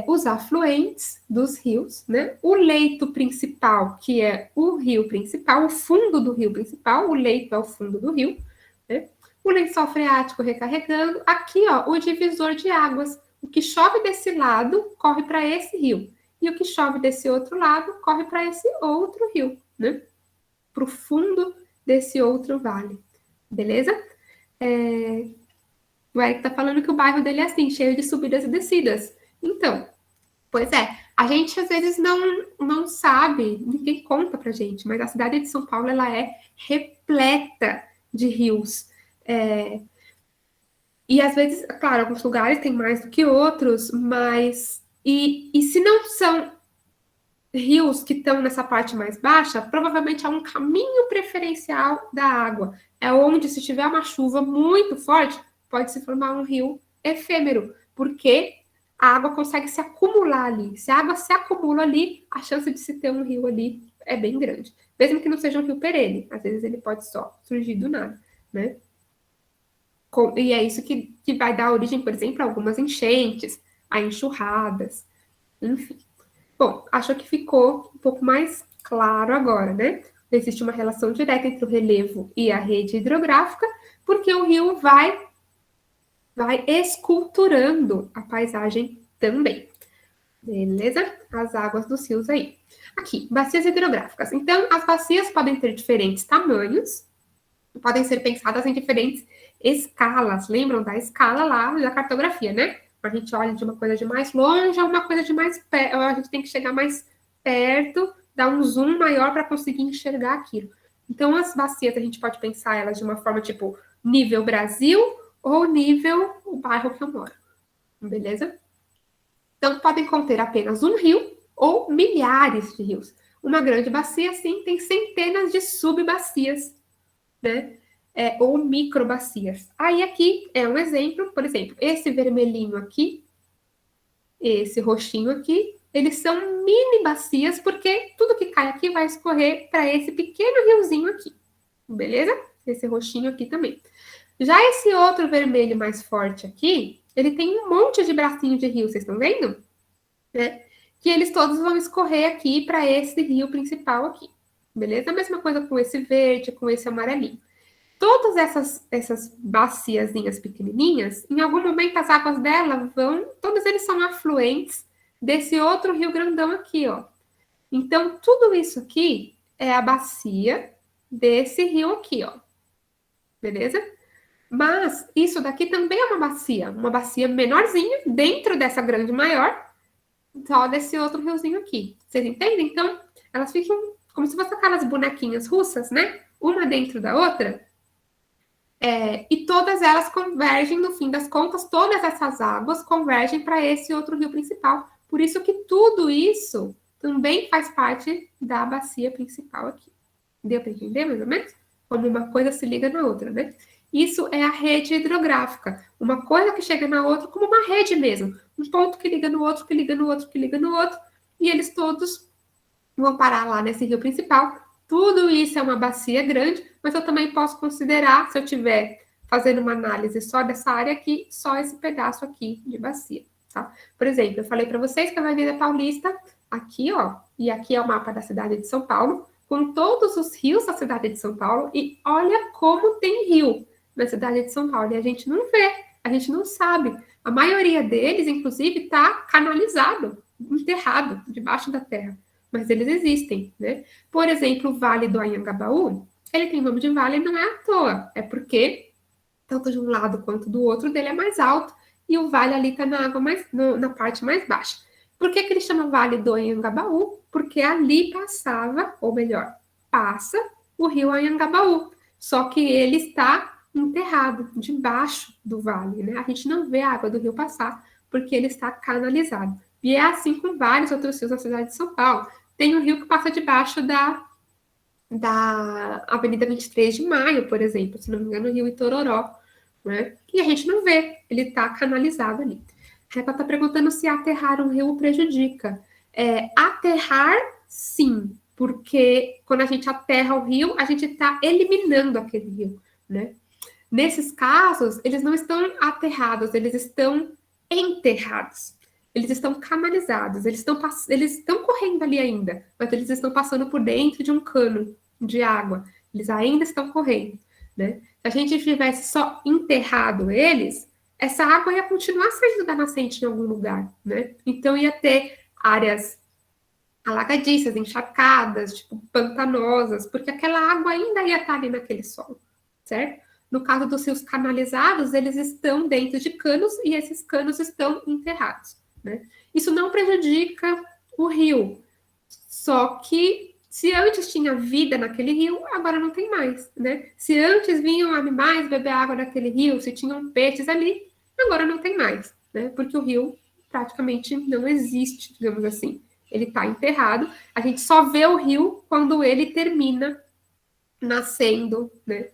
os afluentes dos rios, né? O leito principal, que é o rio principal, o fundo do rio principal, o leito é o fundo do rio, né? O lençol freático recarregando. Aqui, ó, o divisor de águas. O que chove desse lado corre para esse rio. E o que chove desse outro lado corre para esse outro rio, né? Para o fundo desse outro vale. Beleza? O Eric tá falando que o bairro dele é assim, cheio de subidas e descidas. Então, pois é, a gente às vezes não sabe, ninguém conta pra gente, mas a cidade de São Paulo, ela é repleta de rios. E às vezes, claro, alguns lugares tem mais do que outros, mas. E se não são rios que estão nessa parte mais baixa, provavelmente é um caminho preferencial da água. É onde, se tiver uma chuva muito forte, pode se formar um rio efêmero, porque a água consegue se acumular ali. Se a água se acumula ali, a chance de se ter um rio ali é bem grande. Mesmo que não seja um rio perene, às vezes ele pode só surgir do nada, né? E é isso que vai dar origem, por exemplo, a algumas enchentes, a enxurradas, enfim. Bom, acho que ficou um pouco mais claro agora, né? Existe uma relação direta entre o relevo e a rede hidrográfica, porque o rio vai esculturando a paisagem também. Beleza? As águas dos rios aí. Aqui, bacias hidrográficas. Então, as bacias podem ter diferentes tamanhos, podem ser pensadas em diferentes escalas. Lembram da escala lá da cartografia, né? A gente olha de uma coisa de mais longe a uma coisa de mais perto. A gente tem que chegar mais perto, dar um zoom maior para conseguir enxergar aquilo. Então, as bacias, a gente pode pensar elas de uma forma tipo nível Brasil ou nível o bairro que eu moro. Beleza? Então, podem conter apenas um rio ou milhares de rios. Uma grande bacia, sim, tem centenas de subbacias, né? Ou microbacias. Aí aqui é um exemplo, por exemplo, esse vermelhinho aqui, esse roxinho aqui, eles são mini bacias, porque tudo que cai aqui vai escorrer para esse pequeno riozinho aqui, beleza? Esse roxinho aqui também. Já esse outro vermelho mais forte aqui, ele tem um monte de bracinho de rio, vocês estão vendo? Que eles todos vão escorrer aqui para esse rio principal aqui, beleza? A mesma coisa com esse verde, com esse amarelinho. Todas essas baciazinhas pequenininhas, em algum momento as águas dela todos eles são afluentes desse outro rio grandão aqui, ó. Então, tudo isso aqui é a bacia desse rio aqui, ó. Beleza? Mas isso daqui também é uma bacia menorzinha, dentro dessa grande maior, só desse outro riozinho aqui. Vocês entendem? Então, elas ficam como se fossem aquelas bonequinhas russas, né? Uma dentro da outra. E todas elas convergem, no fim das contas, todas essas águas convergem para esse outro rio principal. Por isso que tudo isso também faz parte da bacia principal aqui. Deu para entender, mais ou menos? Como uma coisa se liga na outra, né? Isso é a rede hidrográfica. Uma coisa que chega na outra como uma rede mesmo. Um ponto que liga no outro, que liga no outro, que liga no outro. E eles todos vão parar lá nesse rio principal. Tudo isso é uma bacia grande, mas eu também posso considerar, se eu tiver fazendo uma análise só dessa área aqui, só esse pedaço aqui de bacia, tá? Por exemplo, eu falei para vocês que a Avenida Paulista, aqui, ó, e aqui é o mapa da cidade de São Paulo, com todos os rios da cidade de São Paulo, e olha como tem rio na cidade de São Paulo, e a gente não vê, a gente não sabe. A maioria deles, inclusive, está canalizado, enterrado debaixo da terra, mas eles existem, né? Por exemplo, o Vale do Anhangabaú, ele tem nome de vale não é à toa, é porque tanto de um lado quanto do outro dele é mais alto e o vale ali está na água mais na parte mais baixa. Por que ele chama Vale do Anhangabaú? Porque ali passava, ou melhor, passa o rio Anhangabaú, só que ele está enterrado debaixo do vale, né? A gente não vê a água do rio passar porque ele está canalizado. E é assim com vários outros rios na cidade de São Paulo. Tem um rio que passa debaixo da Avenida 23 de Maio, por exemplo, se não me engano, o Rio Itororó, né? E a gente não vê, ele está canalizado ali. A Repa está perguntando se aterrar um rio prejudica. Aterrar, sim, porque quando a gente aterra o rio, a gente está eliminando aquele rio, né? Nesses casos, eles não estão aterrados, eles estão enterrados. Eles estão canalizados, eles estão correndo ali ainda, mas eles estão passando por dentro de um cano de água. Eles ainda estão correndo, né? Se a gente tivesse só enterrado eles, essa água ia continuar saindo da nascente em algum lugar, né? Então ia ter áreas alagadiças, encharcadas, tipo pantanosas, porque aquela água ainda ia estar ali naquele solo, certo? No caso dos rios canalizados, eles estão dentro de canos e esses canos estão enterrados, né? Isso não prejudica o rio, só que se antes tinha vida naquele rio, agora não tem mais, né? Se antes vinham animais beber água daquele rio, se tinham peixes ali, agora não tem mais, né? Porque o rio praticamente não existe, digamos assim. Ele está enterrado. A gente só vê o rio quando ele termina nascendo, né?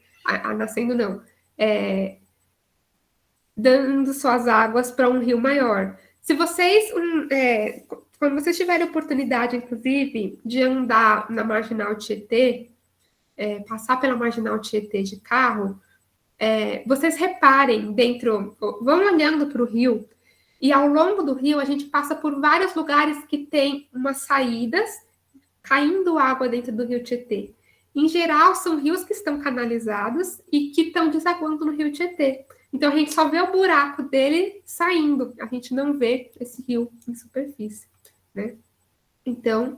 Nascendo não, dando suas águas para um rio maior. Se vocês, quando vocês tiverem oportunidade, inclusive, de andar na Marginal Tietê, passar pela Marginal Tietê de carro, vocês reparem dentro, vão olhando para o rio, e ao longo do rio a gente passa por vários lugares que tem umas saídas caindo água dentro do rio Tietê. Em geral, são rios que estão canalizados e que estão desaguando no rio Tietê. Então, a gente só vê o buraco dele saindo, a gente não vê esse rio em superfície, né? Então,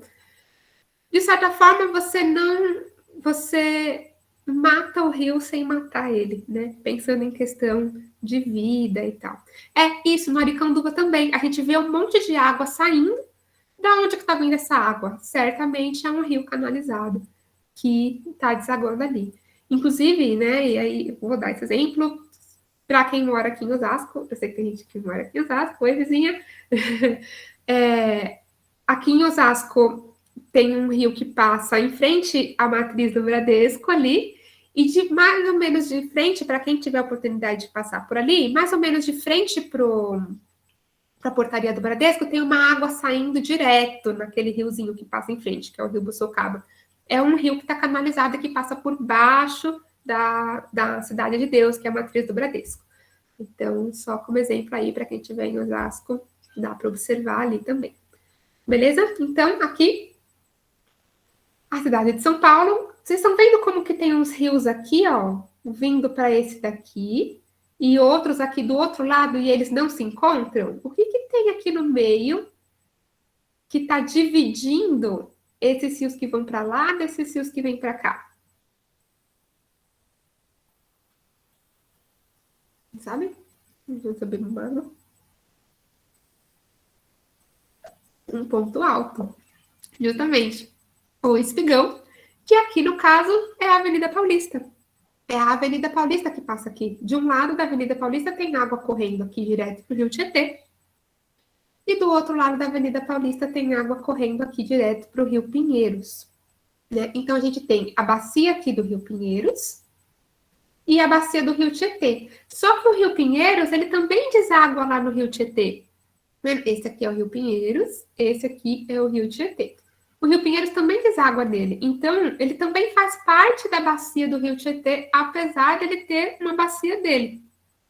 de certa forma, você mata o rio sem matar ele, né? Pensando em questão de vida e tal. É isso, no Aricanduva também. A gente vê um monte de água saindo. Da onde que está vindo essa água? Certamente é um rio canalizado que está desaguando ali. Inclusive, né, e aí vou dar esse exemplo para quem mora aqui em Osasco, eu sei que tem gente que mora aqui em Osasco, oi vizinha. Aqui em Osasco tem um rio que passa em frente à matriz do Bradesco ali, e de mais ou menos de frente, para quem tiver a oportunidade de passar por ali, mais ou menos de frente para a portaria do Bradesco, tem uma água saindo direto naquele riozinho que passa em frente, que é o Rio Buçocaba. É um rio que está canalizado e que passa por baixo da Cidade de Deus, que é a matriz do Bradesco. Então, só como exemplo aí, para quem estiver em Osasco, dá para observar ali também. Beleza? Então, aqui, a cidade de São Paulo. Vocês estão vendo como que tem uns rios aqui, ó, vindo para esse daqui, e outros aqui do outro lado, e eles não se encontram? O que que tem aqui no meio que está dividindo esses rios que vão para lá desses rios que vêm para cá? Sabe? Não estou sabendo, mano. Um ponto alto, justamente. O espigão, que aqui no caso é a Avenida Paulista. É a Avenida Paulista que passa aqui. De um lado da Avenida Paulista tem água correndo aqui direto para o Rio Tietê. E do outro lado da Avenida Paulista tem água correndo aqui direto para o Rio Pinheiros. né? Então, a gente tem a bacia aqui do Rio Pinheiros e a bacia do Rio Tietê. Só que o Rio Pinheiros, ele também deságua lá no Rio Tietê. Esse aqui é o Rio Pinheiros, esse aqui é o Rio Tietê. O Rio Pinheiros também deságua nele. Então, ele também faz parte da bacia do Rio Tietê, apesar de ele ter uma bacia dele.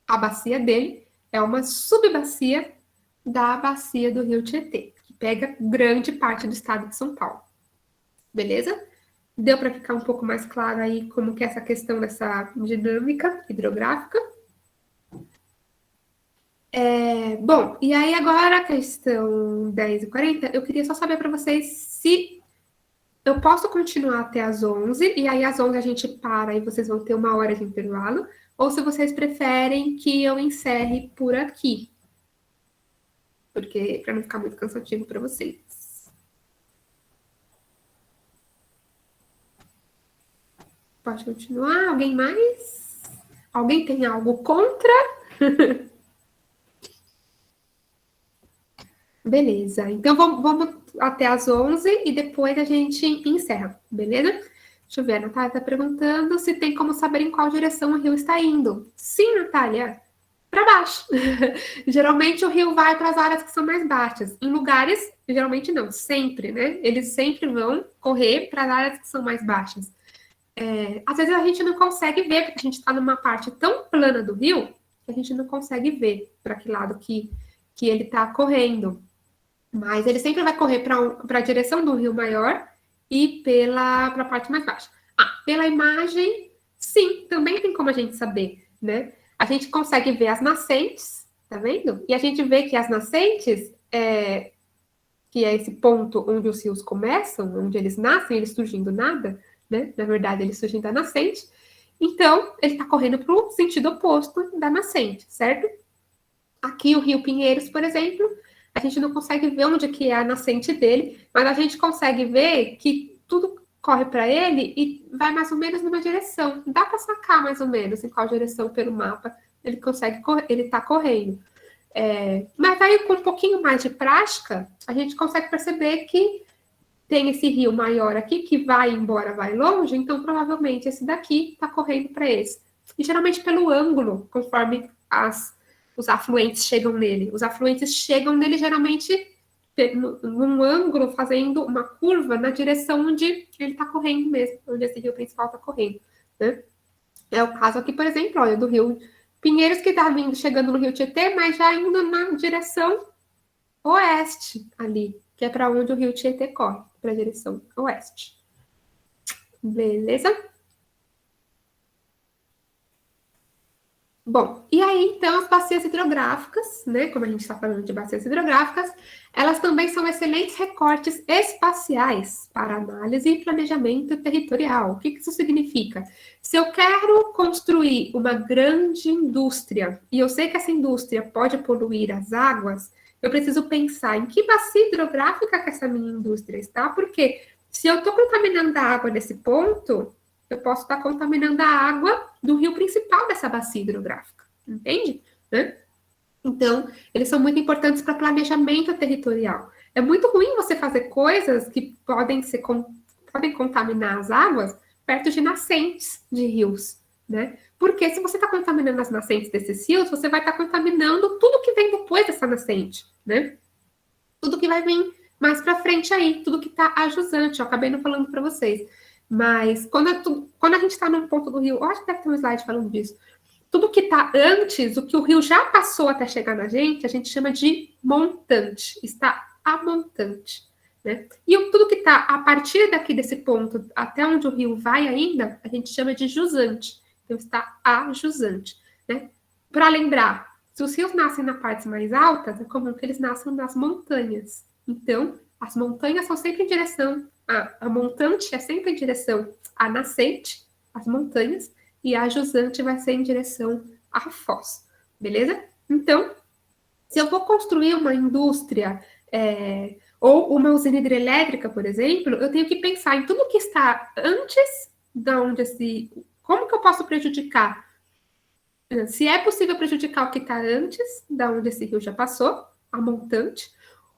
A bacia dele é uma subbacia da bacia do Rio Tietê, que pega grande parte do estado de São Paulo. Beleza? Deu para ficar um pouco mais claro aí como que é essa questão dessa dinâmica hidrográfica? Bom, e aí agora a questão 10 e 40, eu queria só saber para vocês se eu posso continuar até as 11, e aí às 11 a gente para e vocês vão ter 1 hora de intervalo, ou se vocês preferem que eu encerre por aqui, porque para não ficar muito cansativo para vocês. Pode continuar? Alguém mais? Alguém tem algo contra? Beleza, então vamos até as 11 e depois a gente encerra, beleza? Deixa eu ver, a Natália está perguntando se tem como saber em qual direção o rio está indo. Sim, Natália, para baixo. Geralmente o rio vai para as áreas que são mais baixas. Em lugares, geralmente não, sempre, né? Eles sempre vão correr para as áreas que são mais baixas. Às vezes a gente não consegue ver, porque a gente está numa parte tão plana do rio que a gente não consegue ver para que lado que ele está correndo. Mas ele sempre vai correr para a direção do rio maior e para a parte mais baixa. Pela imagem, sim, também tem como a gente saber, né? A gente consegue ver as nascentes, tá vendo? E a gente vê que as nascentes, que é esse ponto onde os rios começam, onde eles nascem, eles surgem do nada, né? Na verdade, eles surgem da nascente. Então, ele está correndo para o sentido oposto da nascente, certo? Aqui o Rio Pinheiros, por exemplo, a gente não consegue ver onde que é a nascente dele, mas a gente consegue ver que tudo corre para ele e vai mais ou menos numa direção. Dá para sacar mais ou menos em qual direção pelo mapa ele consegue correr, ele está correndo. Mas aí com um pouquinho mais de prática, a gente consegue perceber que tem esse rio maior aqui que vai embora, vai longe, então provavelmente esse daqui está correndo para esse. E geralmente pelo ângulo, conforme os afluentes chegam nele. Os afluentes chegam nele geralmente num ângulo, fazendo uma curva na direção onde ele está correndo mesmo, onde esse rio principal está correndo, né? É o caso aqui, por exemplo, olha, do rio Pinheiros, que está chegando no rio Tietê, mas já indo na direção oeste ali, que é para onde o rio Tietê corre, para a direção oeste. Beleza? Bom, e aí então as bacias hidrográficas, né? Como a gente está falando de bacias hidrográficas, elas também são excelentes recortes espaciais para análise e planejamento territorial. O que isso significa? Se eu quero construir uma grande indústria e eu sei que essa indústria pode poluir as águas, eu preciso pensar em que bacia hidrográfica que essa minha indústria está, porque se eu estou contaminando a água nesse ponto, eu posso estar contaminando a água do rio principal dessa bacia hidrográfica, entende? Né? Então, eles são muito importantes para planejamento territorial. É muito ruim você fazer coisas que podem contaminar as águas perto de nascentes de rios, né? Porque se você está contaminando as nascentes desses rios, você vai estar contaminando tudo que vem depois dessa nascente, né? Tudo que vai vir mais para frente aí, tudo que está ajusante. Eu acabei não falando para vocês. Mas quando a gente está num ponto do rio, eu acho que deve ter um slide falando disso. Tudo que está antes, o que o rio já passou até chegar na gente, a gente chama de montante. Está a montante. Né? E tudo que está a partir daqui desse ponto, até onde o rio vai ainda, a gente chama de jusante. Então, está a jusante. Né? Para lembrar, se os rios nascem nas partes mais altas, é comum que eles nasçam nas montanhas. Então, as montanhas são sempre em direção, a montante é sempre em direção à nascente, as montanhas, e a jusante vai ser em direção à foz, beleza? Então, se eu vou construir uma indústria ou uma usina hidrelétrica, por exemplo, eu tenho que pensar em tudo que está antes de onde como que eu posso prejudicar? Se é possível prejudicar o que está antes da onde esse rio já passou, a montante,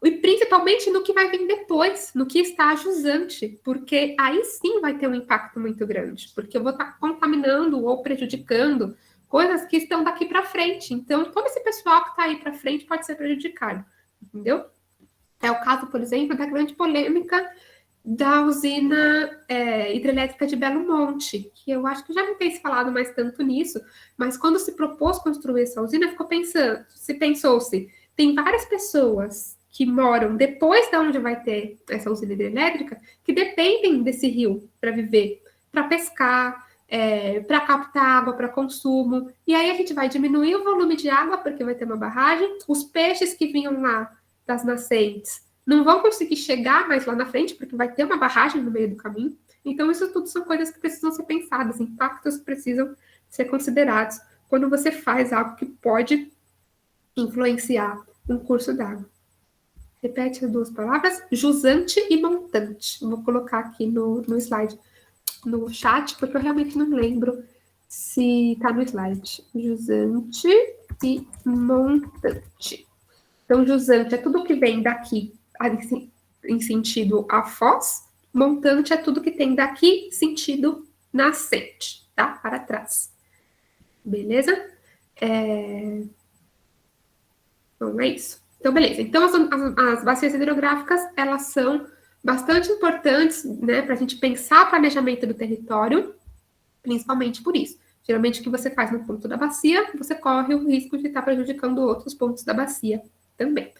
E principalmente no que vai vir depois, no que está jusante, porque aí sim vai ter um impacto muito grande, porque eu vou estar contaminando ou prejudicando coisas que estão daqui para frente. Então, todo esse pessoal que está aí para frente pode ser prejudicado, entendeu? É o caso, por exemplo, da grande polêmica da usina hidrelétrica de Belo Monte, que eu acho que já não tem se falado mais tanto nisso, mas quando se propôs construir essa usina, pensou-se, tem várias pessoas que moram depois de onde vai ter essa usina hidrelétrica que dependem desse rio para viver, para pescar, para captar água para consumo. E aí a gente vai diminuir o volume de água, porque vai ter uma barragem, os peixes que vinham lá das nascentes não vão conseguir chegar mais lá na frente, porque vai ter uma barragem no meio do caminho. Então, isso tudo são coisas que precisam ser pensadas, impactos que precisam ser considerados quando você faz algo que pode influenciar um curso d'água. Repete as duas palavras, jusante e montante. Vou colocar aqui no slide, no chat, porque eu realmente não lembro se está no slide. Jusante e montante. Então, jusante é tudo que vem daqui em sentido a foz, montante é tudo que tem daqui sentido nascente, tá? Para trás. Beleza? Então, é isso. Então, beleza. Então, as bacias hidrográficas, elas são bastante importantes, né, para a gente pensar o planejamento do território, principalmente por isso. Geralmente, o que você faz no ponto da bacia, você corre o risco de estar prejudicando outros pontos da bacia também.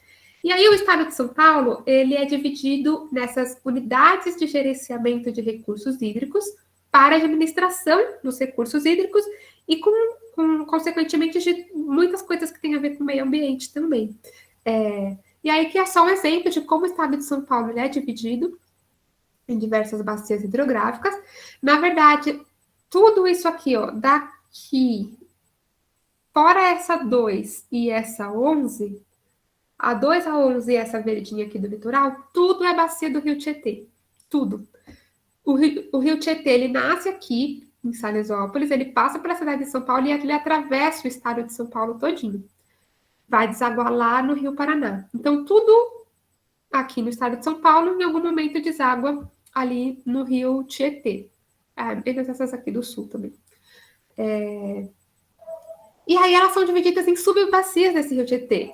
E aí, o estado de São Paulo, ele é dividido nessas unidades de gerenciamento de recursos hídricos para administração dos recursos hídricos e consequentemente, de muitas coisas que têm a ver com o meio ambiente também. E aí, que é só um exemplo de como o estado de São Paulo ele é dividido em diversas bacias hidrográficas. Na verdade, tudo isso aqui, ó, daqui, fora essa 2 e essa 11, a 2, a 11 e essa verdinha aqui do litoral, tudo é bacia do Rio Tietê. Tudo. O Rio Tietê, ele nasce aqui, em Salesópolis, ele passa pela cidade de São Paulo e ele atravessa o estado de São Paulo todinho. Vai desaguar lá no Rio Paraná. Então, tudo aqui no estado de São Paulo, em algum momento, deságua ali no Rio Tietê. Menos essas aqui do sul também. E aí elas são divididas em subbacias desse Rio Tietê.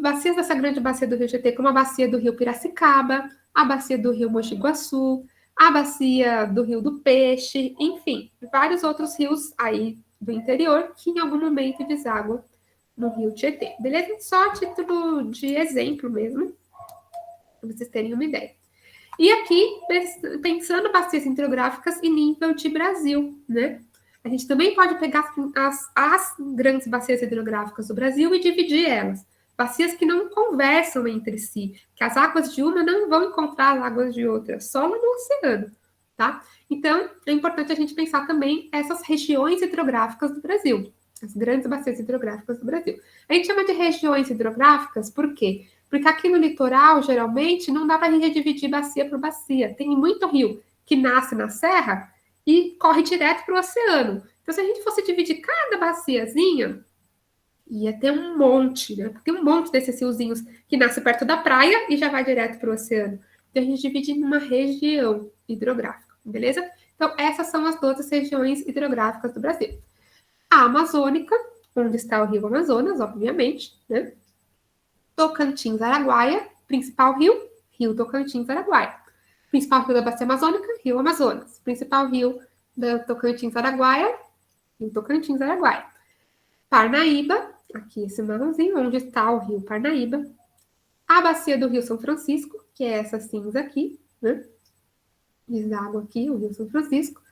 Bacias dessa grande bacia do Rio Tietê, como a bacia do Rio Piracicaba, a bacia do Rio Mogi Guaçu, a bacia do Rio do Peixe, enfim, vários outros rios aí do interior que em algum momento deságuam no Rio Tietê. Beleza? Só a título de exemplo mesmo, para vocês terem uma ideia. E aqui, pensando bacias hidrográficas em nível de Brasil, né? A gente também pode pegar as grandes bacias hidrográficas do Brasil e dividir elas. Bacias que não conversam entre si, que as águas de uma não vão encontrar as águas de outra, só lá no oceano, tá? Então, é importante a gente pensar também essas regiões hidrográficas do Brasil, as grandes bacias hidrográficas do Brasil. A gente chama de regiões hidrográficas por quê? Porque aqui no litoral, geralmente, não dá para a gente dividir bacia por bacia. Tem muito rio que nasce na serra e corre direto para o oceano. Então, se a gente fosse dividir cada baciazinha, ia ter um monte, né? Tem um monte desses riozinhos que nasce perto da praia e já vai direto para o oceano. Então, a gente divide numa região hidrográfica, beleza? Então, essas são as 12 regiões hidrográficas do Brasil. A Amazônica, onde está o Rio Amazonas, obviamente, né? Tocantins, Araguaia, principal rio, Rio Tocantins, Araguaia. Principal rio da Bacia Amazônica, Rio Amazonas. Principal rio da Tocantins, Araguaia, Rio Tocantins, Araguaia. Parnaíba, aqui esse marronzinho, onde está o Rio Parnaíba. A bacia do Rio São Francisco, que é essa cinza aqui, né? Deságua aqui, o Rio São Francisco.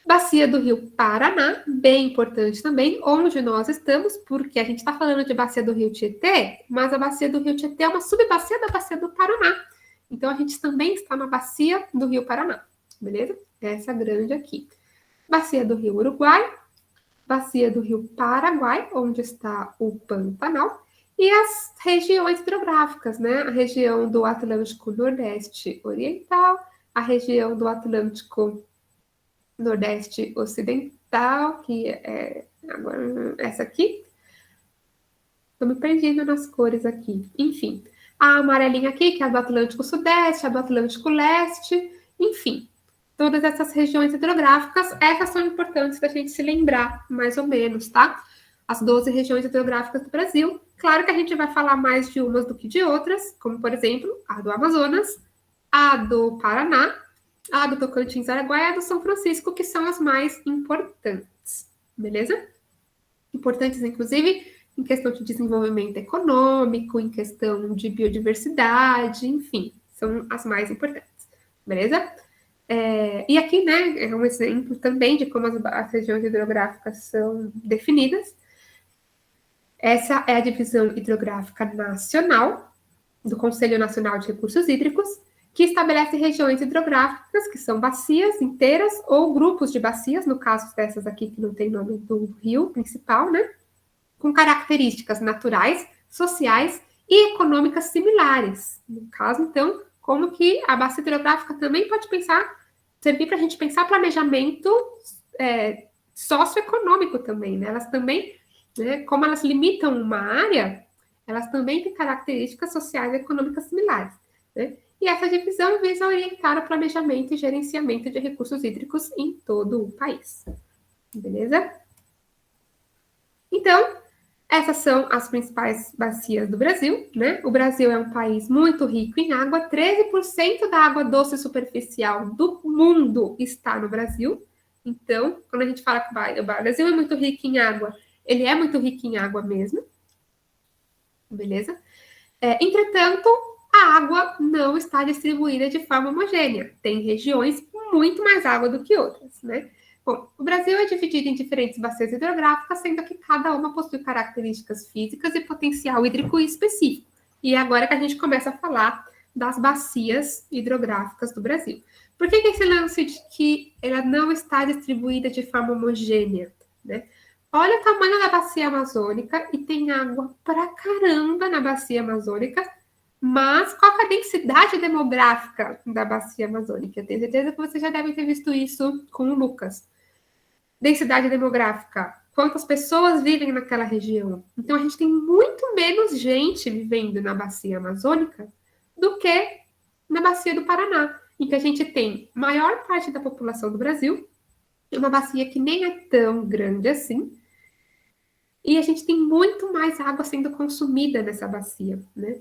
Bacia do Rio Paraná, bem importante também, onde nós estamos, porque a gente está falando de bacia do Rio Tietê, mas a bacia do Rio Tietê é uma subbacia da bacia do Paraná. Então, a gente também está na bacia do Rio Paraná, beleza? Essa grande aqui. Bacia do Rio Uruguai, bacia do Rio Paraguai, onde está o Pantanal, e as regiões hidrográficas, né? A região do Atlântico Nordeste Oriental, a região do Atlântico Nordeste Ocidental, que é agora essa aqui. Estou me perdendo nas cores aqui. Enfim, A amarelinha aqui, que é a do Atlântico Sudeste, a do Atlântico Leste, enfim. Todas essas regiões hidrográficas, essas são importantes da gente se lembrar, mais ou menos, tá? As 12 regiões hidrográficas do Brasil. Claro que a gente vai falar mais de umas do que de outras, como, por exemplo, a do Amazonas, a do Paraná, a do Tocantins, Araguaia e a do São Francisco, que são as mais importantes, beleza? Importantes, inclusive, em questão de desenvolvimento econômico, em questão de biodiversidade, enfim, são as mais importantes, beleza? E aqui, né, é um exemplo também de como as regiões hidrográficas são definidas. Essa é a divisão hidrográfica nacional do Conselho Nacional de Recursos Hídricos, que estabelece regiões hidrográficas, que são bacias inteiras ou grupos de bacias, no caso dessas aqui que não tem nome do rio principal, né? Com características naturais, sociais e econômicas similares. No caso, então, como que a bacia hidrográfica também pode servir para a gente pensar planejamento socioeconômico também, né? Elas também, né, como elas limitam uma área, elas também têm características sociais e econômicas similares, né? E essa divisão visa orientar o planejamento e gerenciamento de recursos hídricos em todo o país. Beleza? Então, essas são as principais bacias do Brasil, né? O Brasil é um país muito rico em água, 13% da água doce superficial do mundo está no Brasil. Então, quando a gente fala que o Brasil é muito rico em água, ele é muito rico em água mesmo, beleza? Entretanto, a água não está distribuída de forma homogênea. Tem regiões com muito mais água do que outras, né? Bom, o Brasil é dividido em diferentes bacias hidrográficas, sendo que cada uma possui características físicas e potencial hídrico específico. E é agora que a gente começa a falar das bacias hidrográficas do Brasil. Por que esse lance de que ela não está distribuída de forma homogênea, né? Olha o tamanho da bacia amazônica e tem água pra caramba na bacia amazônica, mas qual é a densidade demográfica da bacia amazônica? Eu tenho certeza que vocês já devem ter visto isso com o Lucas. Densidade demográfica. Quantas pessoas vivem naquela região? Então, a gente tem muito menos gente vivendo na bacia amazônica do que na bacia do Paraná, em que a gente tem maior parte da população do Brasil, uma bacia que nem é tão grande assim, e a gente tem muito mais água sendo consumida nessa bacia, né?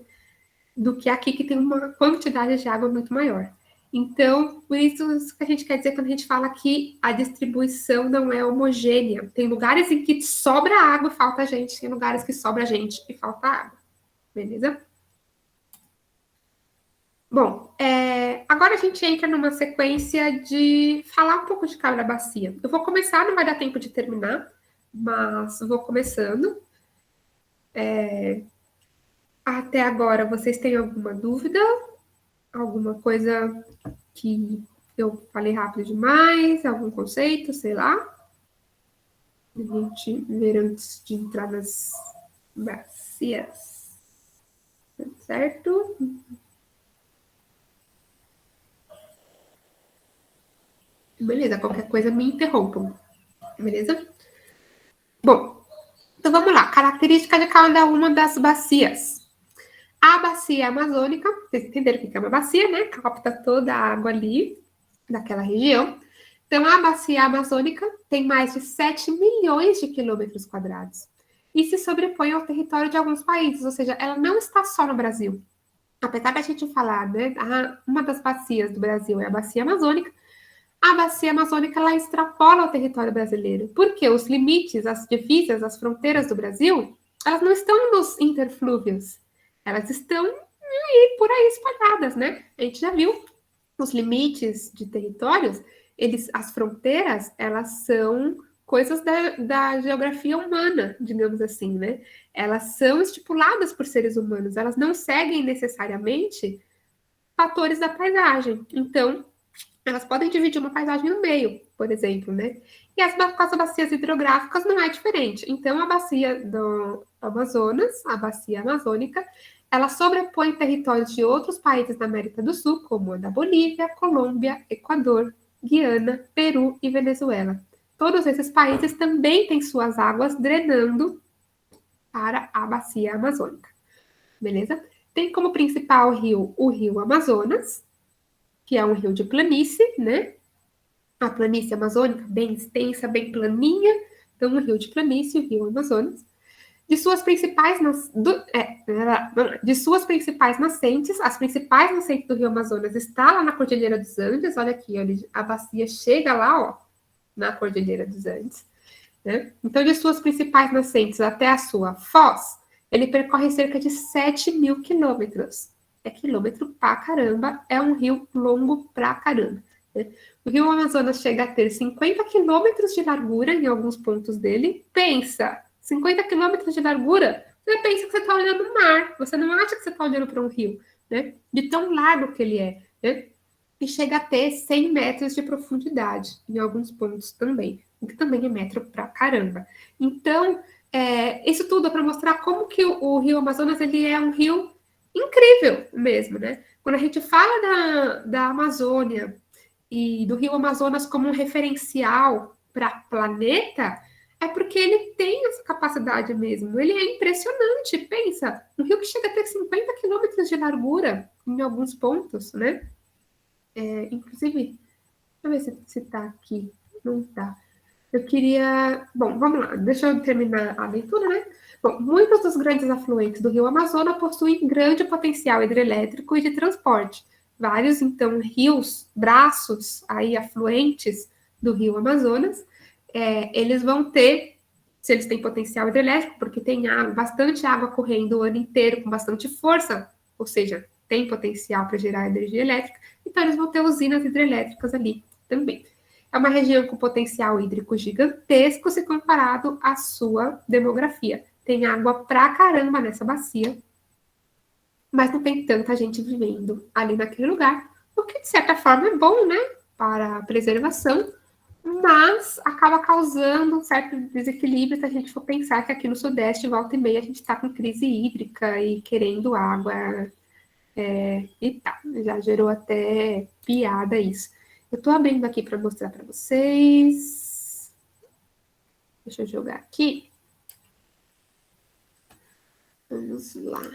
Do que aqui, que tem uma quantidade de água muito maior. Então, por isso que a gente quer dizer quando a gente fala que a distribuição não é homogênea. Tem lugares em que sobra água e falta gente, tem lugares que sobra gente e falta água. Beleza? Bom, agora a gente entra numa sequência de falar um pouco de cada bacia. Eu vou começar, não vai dar tempo de terminar, mas vou começando. Até agora, vocês têm alguma dúvida? Alguma coisa que eu falei rápido demais? Algum conceito, sei lá? A gente ver antes de entrar nas bacias. Certo? Beleza, qualquer coisa me interrompam. Beleza? Bom, então vamos lá. Característica de cada uma das bacias. A bacia amazônica, vocês entenderam o que é uma bacia, né? Capta toda a água ali, daquela região. Então, a bacia amazônica tem mais de 7 milhões de quilômetros quadrados e se sobrepõe ao território de alguns países, ou seja, ela não está só no Brasil. Apesar da gente falar, né, uma das bacias do Brasil é a bacia amazônica, a bacia amazônica ela extrapola o território brasileiro, porque os limites, as divisas, as fronteiras do Brasil, elas não estão nos interflúvios, elas estão por aí espalhadas, né? A gente já viu os limites de territórios, as fronteiras, elas são coisas da geografia humana, digamos assim, né? Elas são estipuladas por seres humanos, elas não seguem necessariamente fatores da paisagem. Então, elas podem dividir uma paisagem no meio, por exemplo, né? E com as bacias hidrográficas não é diferente. Então, a bacia do Amazonas, a bacia amazônica, ela sobrepõe territórios de outros países da América do Sul, como a da Bolívia, Colômbia, Equador, Guiana, Peru e Venezuela. Todos esses países também têm suas águas drenando para a bacia amazônica. Beleza? Tem como principal rio o rio Amazonas, que é um rio de planície, né? A planície amazônica, bem extensa, bem planinha. Então, um rio de planície, o rio Amazonas. De suas principais, de suas principais nascentes, as principais nascentes do rio Amazonas está lá na Cordilheira dos Andes. Olha aqui, olha, a bacia chega lá, ó, na Cordilheira dos Andes. Né? Então, de suas principais nascentes até a sua foz, ele percorre cerca de 7.000 quilômetros. É quilômetro pra caramba, é um rio longo pra caramba. Né? O rio Amazonas chega a ter 50 quilômetros de largura em alguns pontos dele. Pensa, 50 quilômetros de largura, você pensa que você está olhando o mar, você não acha que você está olhando para um rio, né? De tão largo que ele é, né? E chega a ter 100 metros de profundidade em alguns pontos também, o que também é metro pra caramba. Então, isso tudo é para mostrar como que o Rio Amazonas ele é um rio incrível mesmo, né? Quando a gente fala da Amazônia e do Rio Amazonas como um referencial para planeta, é porque ele tem essa capacidade mesmo. Ele é impressionante. Pensa, um rio que chega a ter 50 quilômetros de largura em alguns pontos, né? Inclusive, deixa eu ver se tá aqui. Não tá. Eu queria. Bom, vamos lá, deixa eu terminar a leitura, né? Bom, muitos dos grandes afluentes do rio Amazonas possuem grande potencial hidrelétrico e de transporte. Vários, então, rios, braços, aí, afluentes do rio Amazonas, eles vão ter, se eles têm potencial hidrelétrico, porque tem água, bastante água correndo o ano inteiro com bastante força, ou seja, tem potencial para gerar energia elétrica, então eles vão ter usinas hidrelétricas ali também. É uma região com potencial hídrico gigantesco se comparado à sua demografia. Tem água pra caramba nessa bacia, mas não tem tanta gente vivendo ali naquele lugar, o que de certa forma é bom, né, para a preservação, mas acaba causando um certo desequilíbrio se a gente for pensar que aqui no Sudeste, volta e meia, a gente está com crise hídrica e querendo água e tá. Já gerou até piada isso. Eu tô abrindo aqui para mostrar para vocês. Deixa eu jogar aqui. Vamos lá.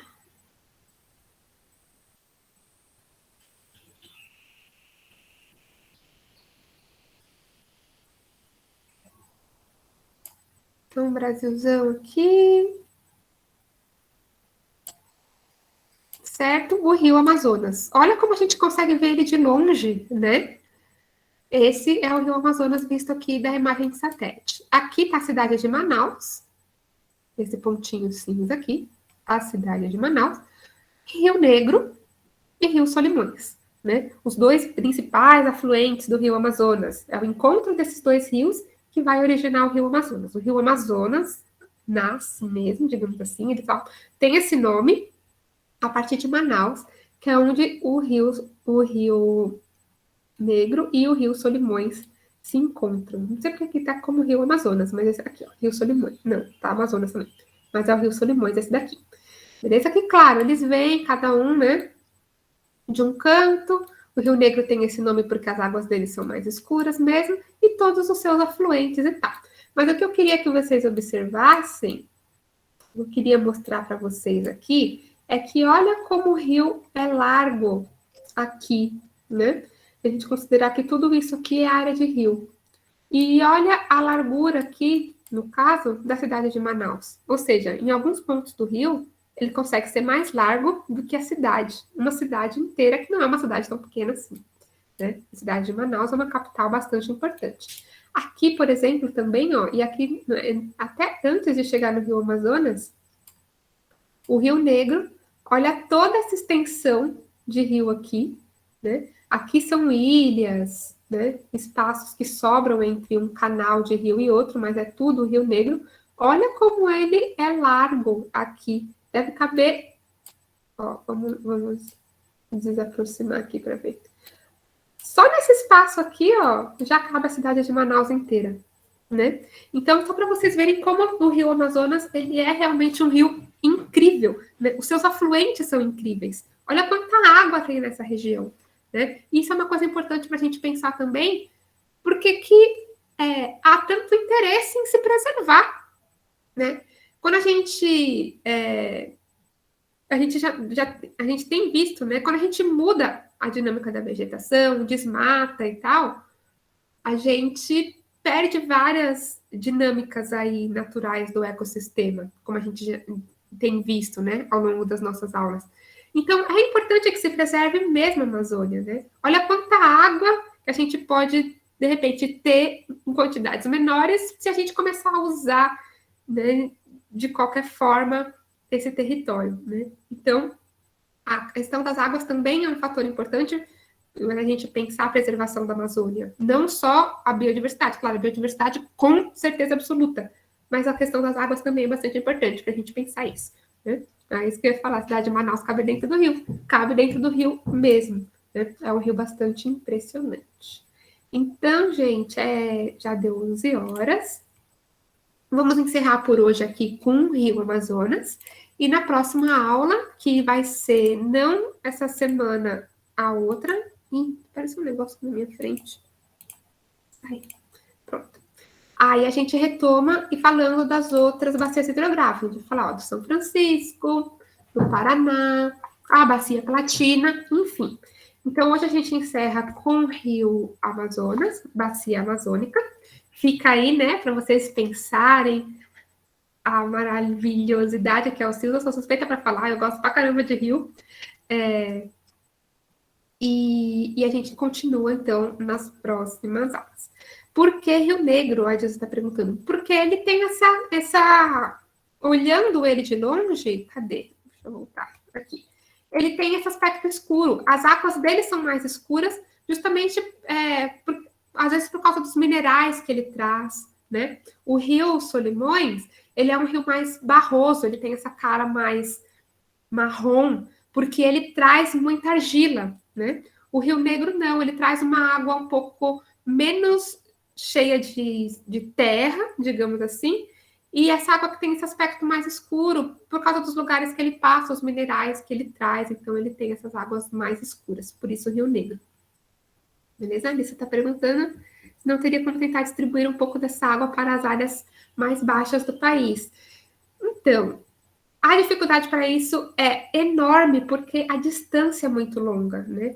Então, Brasilzão aqui. Certo? O Rio Amazonas. Olha como a gente consegue ver ele de longe, né? Esse é o Rio Amazonas visto aqui da imagem de satélite. Aqui está a cidade de Manaus. Esse pontinho cinza aqui. A cidade de Manaus. Rio Negro e Rio Solimões. Né? Os dois principais afluentes do Rio Amazonas. É o encontro desses dois rios que vai originar o Rio Amazonas. O Rio Amazonas nasce mesmo, digamos assim, ele tem esse nome a partir de Manaus, que é onde o Rio Negro e o Rio Solimões se encontram. Não sei porque aqui está como Rio Amazonas, mas esse aqui, ó, Rio Solimões. Não, tá Amazonas também. Mas é o Rio Solimões, esse daqui. Beleza? Que, claro, eles vêm, cada um, né, de um canto. O Rio Negro tem esse nome porque as águas dele são mais escuras mesmo, e todos os seus afluentes e tal. Mas o que eu queria que vocês observassem, eu queria mostrar para vocês aqui, é que olha como o rio é largo aqui, né? A gente considerar que tudo isso aqui é área de rio. E olha a largura aqui, no caso, da cidade de Manaus. Ou seja, em alguns pontos do rio, ele consegue ser mais largo do que a cidade. Uma cidade inteira, que não é uma cidade tão pequena assim. Né? A cidade de Manaus é uma capital bastante importante. Aqui, por exemplo, também, ó, e aqui, até antes de chegar no Rio Amazonas, o Rio Negro, olha toda essa extensão de rio aqui, né? Aqui são ilhas, né? Espaços que sobram entre um canal de rio e outro, mas é tudo Rio Negro. Olha como ele é largo aqui. Deve caber. Ó, vamos desaproximar aqui para ver. Só nesse espaço aqui, ó, já cabe a cidade de Manaus inteira, né? Então, só para vocês verem como o Rio Amazonas ele é realmente um rio incrível, né? Os seus afluentes são incríveis. Olha quanta água tem nessa região, né? E isso é uma coisa importante para a gente pensar também, porque que há tanto interesse em se preservar, né? Quando a gente a gente tem visto, né? Quando a gente muda a dinâmica da vegetação, desmata e tal, a gente perde várias dinâmicas aí naturais do ecossistema, como a gente já tem visto, né, ao longo das nossas aulas. Então, é importante que se preserve mesmo a Amazônia, né? Olha quanta água que a gente pode, de repente, ter em quantidades menores se a gente começar a usar, né, de qualquer forma, esse território, né? Então, a questão das águas também é um fator importante a gente pensar a preservação da Amazônia. Não só a biodiversidade, claro, a biodiversidade com certeza absoluta, mas a questão das águas também é bastante importante para a gente pensar isso. Né? É isso que eu ia falar, a cidade de Manaus cabe dentro do rio, cabe dentro do rio mesmo. Né? É um rio bastante impressionante. Então, gente, já deu 11 horas. Vamos encerrar por hoje aqui com o Rio Amazonas. E na próxima aula, que vai ser não essa semana, a outra. Ih, parece um negócio na minha frente. Aí, pronto. Aí a gente retoma e falando das outras bacias hidrográficas. A gente vai falar do São Francisco, do Paraná, a Bacia Platina, enfim. Então, hoje a gente encerra com o Rio Amazonas, Bacia Amazônica. Fica aí, né, para vocês pensarem a maravilhosidade que é o Rio. Eu sou suspeita para falar, eu gosto pra caramba de Rio. E a gente continua, então, nas próximas aulas. Por que Rio Negro? A gente está perguntando. Porque ele tem essa. Olhando ele de longe, cadê? Deixa eu voltar aqui. Ele tem esse aspecto escuro. As águas dele são mais escuras, justamente, às vezes, por causa dos minerais que ele traz, né? O Rio Solimões, ele é um rio mais barroso, ele tem essa cara mais marrom, porque ele traz muita argila, né? O Rio Negro não, ele traz uma água um pouco menos cheia de terra, digamos assim, e essa água que tem esse aspecto mais escuro, por causa dos lugares que ele passa, os minerais que ele traz, então ele tem essas águas mais escuras, por isso o Rio Negro. Beleza? Ali você está perguntando se não teria como tentar distribuir um pouco dessa água para as áreas mais baixas do país. Então, a dificuldade para isso é enorme, porque a distância é muito longa, né?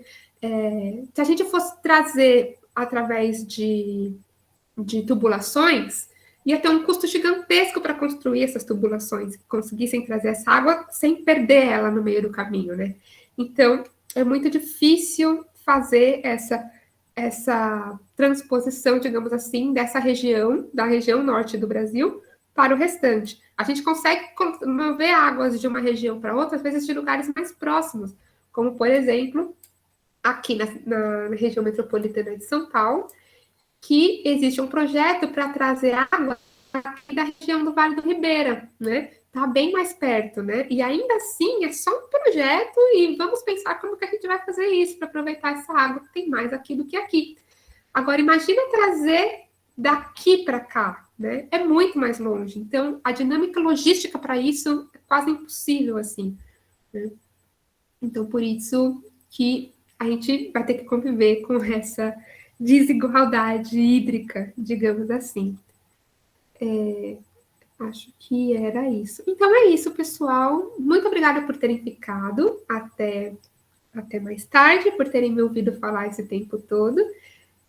Se a gente fosse trazer através de tubulações, ia ter um custo gigantesco para construir essas tubulações, que conseguissem trazer essa água sem perder ela no meio do caminho, né? Então, é muito difícil fazer essa transposição, digamos assim, dessa região, da região norte do Brasil, para o restante. A gente consegue mover águas de uma região para outra, às vezes de lugares mais próximos, como, por exemplo, aqui na região metropolitana de São Paulo, que existe um projeto para trazer água da região do Vale do Ribeira, né? Tá bem mais perto, né? E ainda assim é só um projeto e vamos pensar como que a gente vai fazer isso para aproveitar essa água que tem mais aqui do que aqui. Agora imagina trazer daqui para cá, né? É muito mais longe. Então a dinâmica logística para isso é quase impossível assim. Né? Então por isso que a gente vai ter que conviver com essa desigualdade hídrica, digamos assim. Acho que era isso. Então é isso, pessoal. Muito obrigada por terem ficado até mais tarde, por terem me ouvido falar esse tempo todo.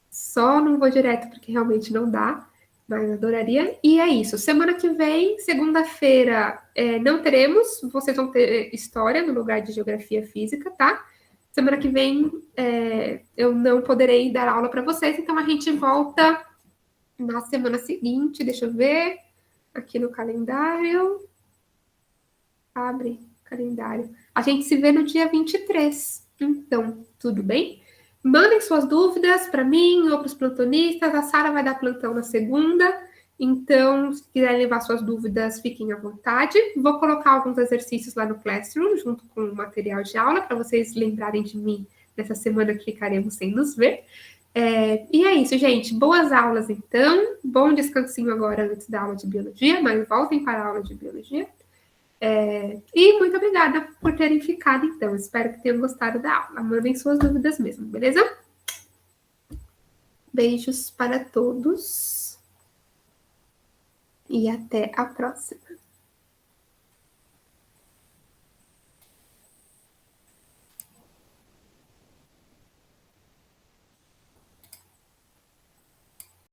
Só não vou direto porque realmente não dá, mas adoraria. E é isso. Semana que vem, segunda-feira, não teremos. Vocês vão ter história no lugar de geografia física, tá? Semana que vem eu não poderei dar aula para vocês, então a gente volta na semana seguinte. Deixa eu ver aqui no calendário. Abre calendário. A gente se vê no dia 23. Então, tudo bem? Mandem suas dúvidas para mim ou para os plantonistas. A Sara vai dar plantão na segunda. Então, se quiserem levar suas dúvidas, fiquem à vontade. Vou colocar alguns exercícios lá no Classroom, junto com o material de aula, para vocês lembrarem de mim nessa semana que ficaremos sem nos ver. E é isso, gente. Boas aulas, então. Bom descansinho agora antes da aula de biologia, mas voltem para a aula de biologia. E muito obrigada por terem ficado, então. Espero que tenham gostado da aula. Mandem suas dúvidas mesmo, beleza? Beijos para todos. E até a próxima.